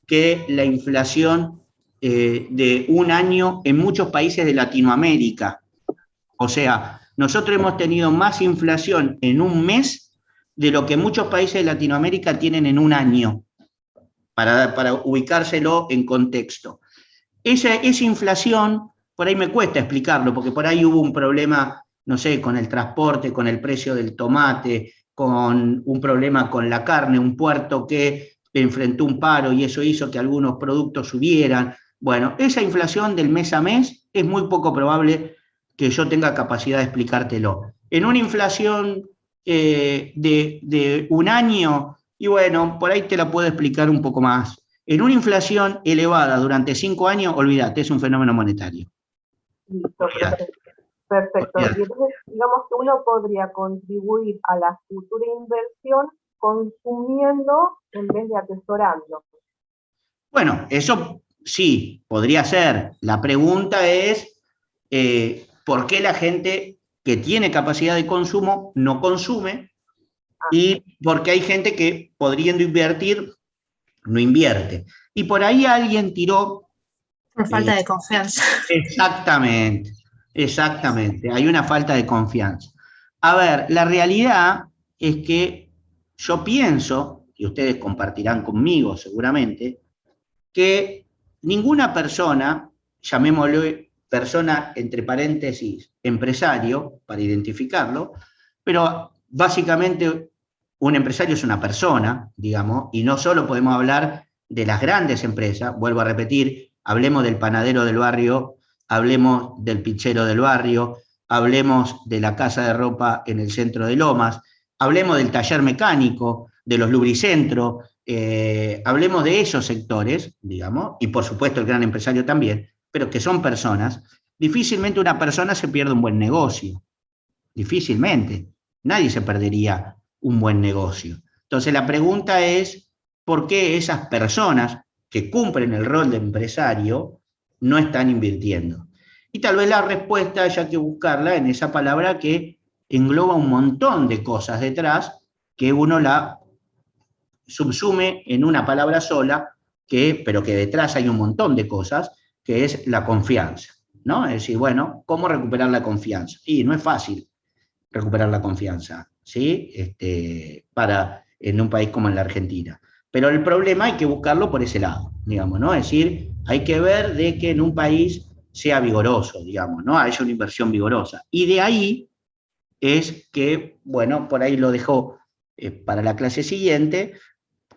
A: que la inflación de un año en muchos países de Latinoamérica. O sea, nosotros hemos tenido más inflación en un mes de lo que muchos países de Latinoamérica tienen en un año, para ubicárselo en contexto. Esa inflación, por ahí me cuesta explicarlo, porque por ahí hubo un problema, no sé, con el transporte, con el precio del tomate, con un problema con la carne, un puerto que enfrentó un paro y eso hizo que algunos productos subieran. Bueno, esa inflación del mes a mes es muy poco probable que yo tenga capacidad de explicártelo. En una inflación de un año, y bueno, por ahí te la puedo explicar un poco más. En una inflación elevada durante 5 años, olvídate, es un fenómeno monetario.
B: Listo, perfecto. Y entonces, digamos que uno podría contribuir a la futura inversión consumiendo en vez de atesorando.
A: Bueno, eso sí, podría ser. La pregunta es, ¿por qué la gente que tiene capacidad de consumo no consume? Y por qué hay gente que, pudiendo invertir, no invierte. Y por ahí alguien tiró...
E: Por falta de confianza.
A: Exactamente, exactamente. Hay una falta de confianza. A ver, la realidad es que yo pienso, y ustedes compartirán conmigo seguramente, que ninguna persona, llamémoslo persona entre paréntesis empresario, para identificarlo, pero básicamente un empresario es una persona, digamos, y no solo podemos hablar de las grandes empresas, vuelvo a repetir, hablemos del panadero del barrio, hablemos del pizzero del barrio, hablemos de la casa de ropa en el centro de Lomas, hablemos del taller mecánico, de los lubricentros, hablemos de esos sectores, digamos, y por supuesto el gran empresario también, pero que son personas. Difícilmente una persona se pierde un buen negocio, difícilmente, nadie se perdería un buen negocio. Entonces la pregunta es, ¿por qué esas personas que cumplen el rol de empresario no están invirtiendo? Y tal vez la respuesta haya que buscarla en esa palabra que engloba un montón de cosas detrás, que uno la subsume en una palabra sola, pero que detrás hay un montón de cosas, que es la confianza, ¿no? Es decir, bueno, ¿cómo recuperar la confianza? Y no es fácil recuperar la confianza, ¿sí? En un país como en la Argentina. Pero el problema hay que buscarlo por ese lado, digamos, ¿no? Es decir, hay que ver de que en un país sea vigoroso, digamos, ¿no? Haya una inversión vigorosa. Y de ahí es que, bueno, por ahí lo dejo para la clase siguiente,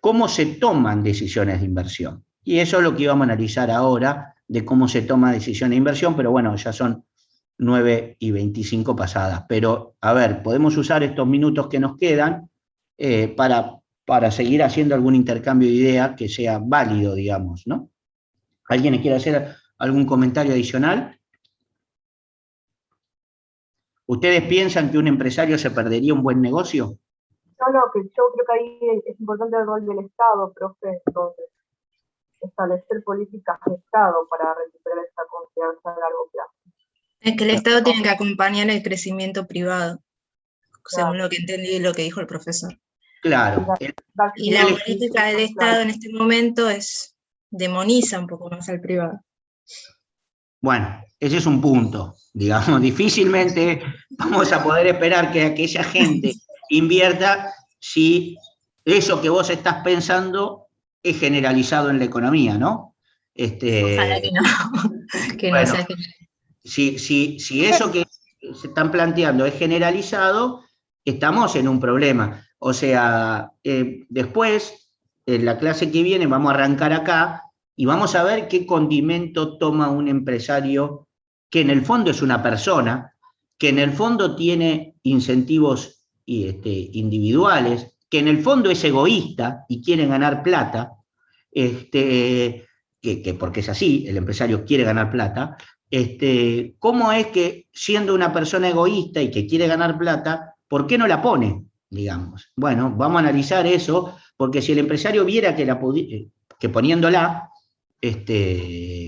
A: cómo se toman decisiones de inversión. Y eso es lo que íbamos a analizar ahora, de cómo se toma decisiones de inversión, pero bueno, ya son 9:25 pasadas. Pero, a ver, podemos usar estos minutos que nos quedan para seguir haciendo algún intercambio de ideas que sea válido, digamos, ¿no? ¿Alguien quiere hacer algún comentario adicional? ¿Ustedes piensan que un empresario se perdería un buen negocio?
B: No, que yo creo que ahí es importante el rol del Estado, profe, entonces, establecer políticas de Estado para recuperar esa confianza a largo plazo.
E: Es que el Estado tiene que acompañar el crecimiento privado, según
B: Claro.
E: lo que entendí y lo que dijo el profesor.
A: Claro.
E: Y la política del Estado en este momento demoniza un poco más al privado.
A: Bueno, ese es un punto, digamos, difícilmente vamos a poder esperar que aquella gente invierta si eso que vos estás pensando es generalizado en la economía, ¿no?
E: Ojalá que no, que
A: bueno,
E: no sea que...
A: si eso que se están planteando es generalizado, estamos en un problema. O sea, después, en la clase que viene, vamos a arrancar acá y vamos a ver qué condimento toma un empresario que en el fondo es una persona, que en el fondo tiene incentivos individuales, que en el fondo es egoísta y quiere ganar plata, porque es así, el empresario quiere ganar plata. ¿Cómo es que siendo una persona egoísta y que quiere ganar plata, por qué no la pone? Digamos. Bueno, vamos a analizar eso, porque si el empresario viera que poniéndola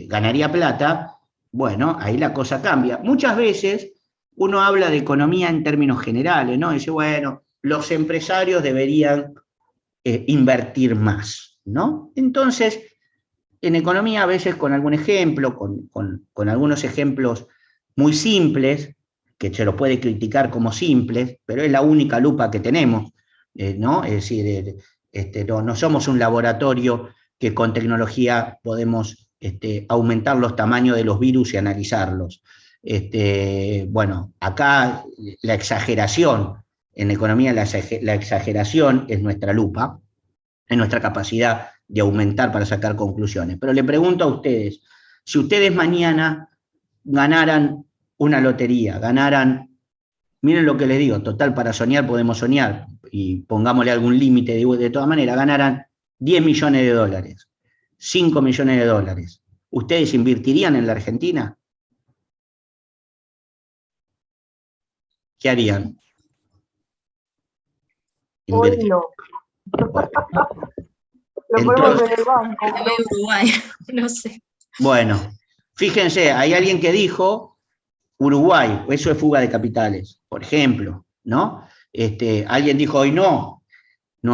A: ganaría plata, bueno, ahí la cosa cambia. Muchas veces uno habla de economía en términos generales, ¿no? Dice, bueno, los empresarios deberían invertir más, ¿no? Entonces, en economía a veces con algún ejemplo, con algunos ejemplos muy simples, que se los puede criticar como simples, pero es la única lupa que tenemos, ¿no? Es decir, no somos un laboratorio que con tecnología podemos aumentar los tamaños de los virus y analizarlos. Bueno, acá la exageración, en economía la exageración es nuestra lupa, es nuestra capacidad de aumentar para sacar conclusiones. Pero le pregunto a ustedes, si ustedes mañana ganaran una lotería, miren lo que les digo, total, para soñar podemos soñar, y pongámosle algún límite, de todas maneras, ganaran 10 millones de dólares, 5 millones de dólares, ¿ustedes invertirían en la Argentina? ¿Qué harían?
B: Hoy no. Lo ponemos en el banco.
E: Me voy a Uruguay, no sé.
A: Bueno, fíjense, hay alguien que dijo Uruguay, eso es fuga de capitales, por ejemplo, ¿no? Alguien dijo hoy no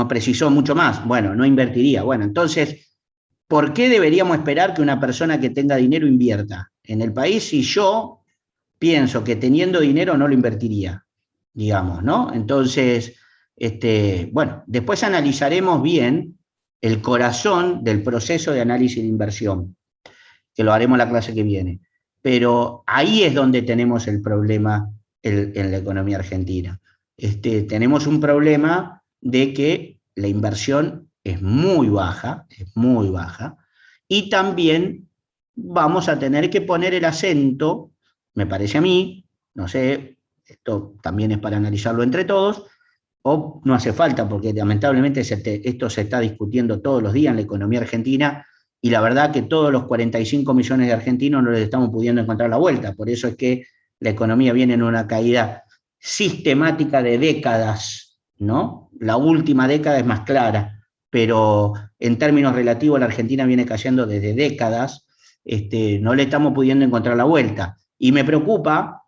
A: precisó mucho más, bueno, no invertiría. Bueno, entonces, ¿por qué deberíamos esperar que una persona que tenga dinero invierta en el país si yo pienso que teniendo dinero no lo invertiría, digamos, ¿no? Entonces, bueno, después analizaremos bien el corazón del proceso de análisis de inversión, que lo haremos la clase que viene. Pero ahí es donde tenemos el problema en la economía argentina. Tenemos un problema de que la inversión es muy baja, y también vamos a tener que poner el acento, me parece a mí, no sé, esto también es para analizarlo entre todos, o no hace falta, porque lamentablemente esto se está discutiendo todos los días en la economía argentina, y la verdad que todos los 45 millones de argentinos no les estamos pudiendo encontrar la vuelta. Por eso es que la economía viene en una caída sistemática de décadas, ¿no? La última década es más clara, pero en términos relativos la Argentina viene cayendo desde décadas, no le estamos pudiendo encontrar la vuelta. Y me preocupa,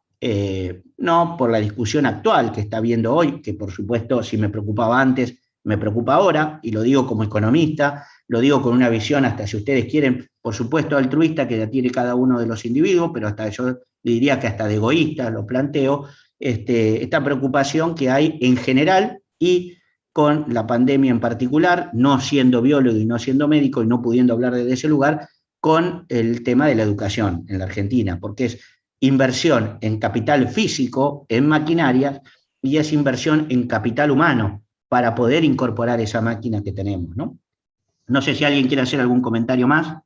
A: no por la discusión actual que está habiendo hoy, que por supuesto si me preocupaba antes, me preocupa ahora, y lo digo como economista, lo digo con una visión hasta, si ustedes quieren, por supuesto altruista, que ya tiene cada uno de los individuos, pero hasta yo diría que hasta de egoísta lo planteo, esta preocupación que hay en general y con la pandemia en particular, no siendo biólogo y no siendo médico y no pudiendo hablar desde ese lugar, con el tema de la educación en la Argentina, porque es inversión en capital físico, en maquinarias, y es inversión en capital humano para poder incorporar esa máquina que tenemos, ¿no? No sé si alguien quiere hacer algún comentario más.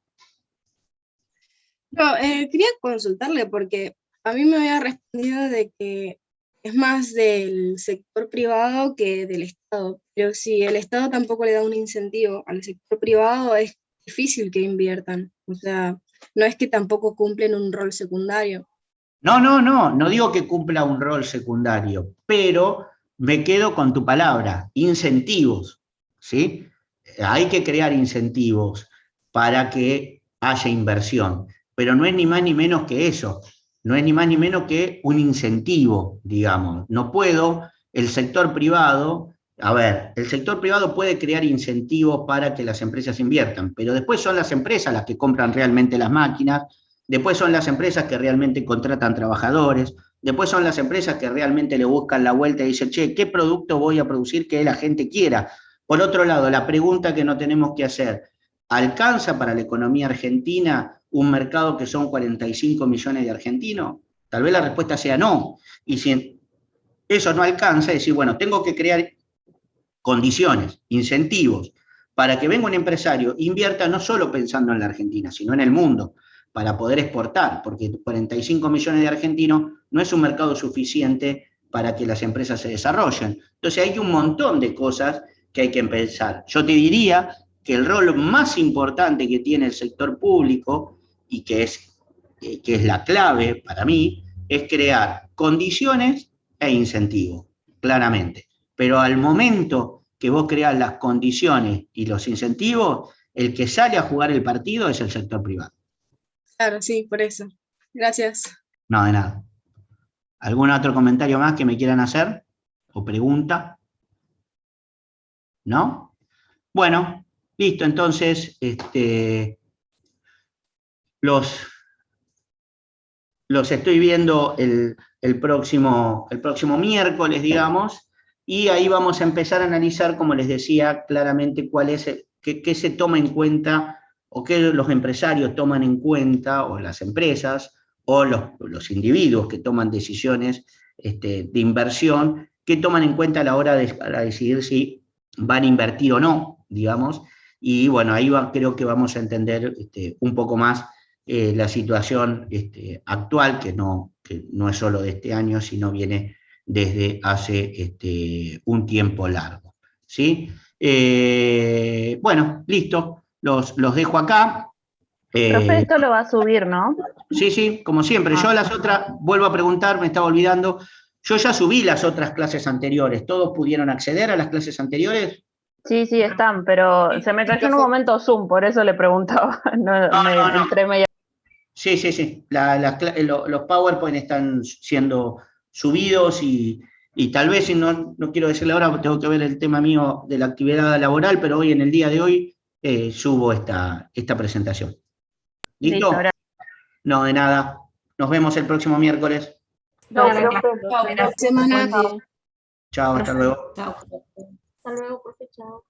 D: No, quería consultarle porque a mí me había respondido de que es más del sector privado que del Estado, pero si el Estado tampoco le da un incentivo al sector privado, es difícil que inviertan. O sea, no es que tampoco cumplen un rol secundario.
A: No digo que cumpla un rol secundario, pero me quedo con tu palabra, incentivos, ¿sí? Hay que crear incentivos para que haya inversión, pero no es ni más ni menos que eso, no es ni más ni menos que un incentivo, digamos. No puedo, el sector privado, a ver, el sector privado puede crear incentivos para que las empresas inviertan, pero después son las empresas las que compran realmente las máquinas, después son las empresas que realmente contratan trabajadores, después son las empresas que realmente le buscan la vuelta y dicen, che, ¿qué producto voy a producir que la gente quiera? Por otro lado, la pregunta que no tenemos que hacer, ¿alcanza para la economía argentina un mercado que son 45 millones de argentinos? Tal vez la respuesta sea no. Y si eso no alcanza, es decir, bueno, tengo que crear condiciones, incentivos, para que venga un empresario, invierta no solo pensando en la Argentina, sino en el mundo, para poder exportar, porque 45 millones de argentinos no es un mercado suficiente para que las empresas se desarrollen. Entonces hay un montón de cosas que hay que empezar. Yo te diría que el rol más importante que tiene el sector público y que es la clave para mí, es crear condiciones e incentivos, claramente. Pero al momento que vos creás las condiciones y los incentivos, el que sale a jugar el partido es el sector privado.
D: Claro, sí, por eso. Gracias.
A: No, de nada. ¿Algún otro comentario más que me quieran hacer? ¿O pregunta? ¿No? Bueno, listo, entonces, los estoy viendo el próximo miércoles, digamos, y ahí vamos a empezar a analizar, como les decía, claramente cuál es, qué se toma en cuenta, o qué los empresarios toman en cuenta, o las empresas, o los individuos que toman decisiones de inversión, qué toman en cuenta a la hora para decidir si van a invertir o no, digamos, y bueno, ahí creo que vamos a entender un poco más la situación actual, que no es solo de este año, sino viene desde hace un tiempo largo. ¿Sí? Bueno, listo, los dejo acá.
F: Profe, esto lo va a subir, ¿no?
A: Sí, sí, como siempre. Yo las otras, vuelvo a preguntar, me estaba olvidando, yo ya subí las otras clases anteriores. ¿Todos pudieron acceder a las clases anteriores?
F: Sí, sí, están, pero se me cayó en un momento Zoom, por eso le preguntaba. No. Entré medio.
A: Sí, sí, sí. Los PowerPoint están siendo subidos y tal vez, no quiero decirle ahora, tengo que ver el tema mío de la actividad laboral, pero hoy, en el día de hoy, subo esta presentación. ¿Listo?
F: Listo,
A: No, de nada. Nos vemos el próximo miércoles.
F: gracias.
D: Semana.
A: Chao, hasta luego.
E: Chao.
G: Hasta luego, profe, chao.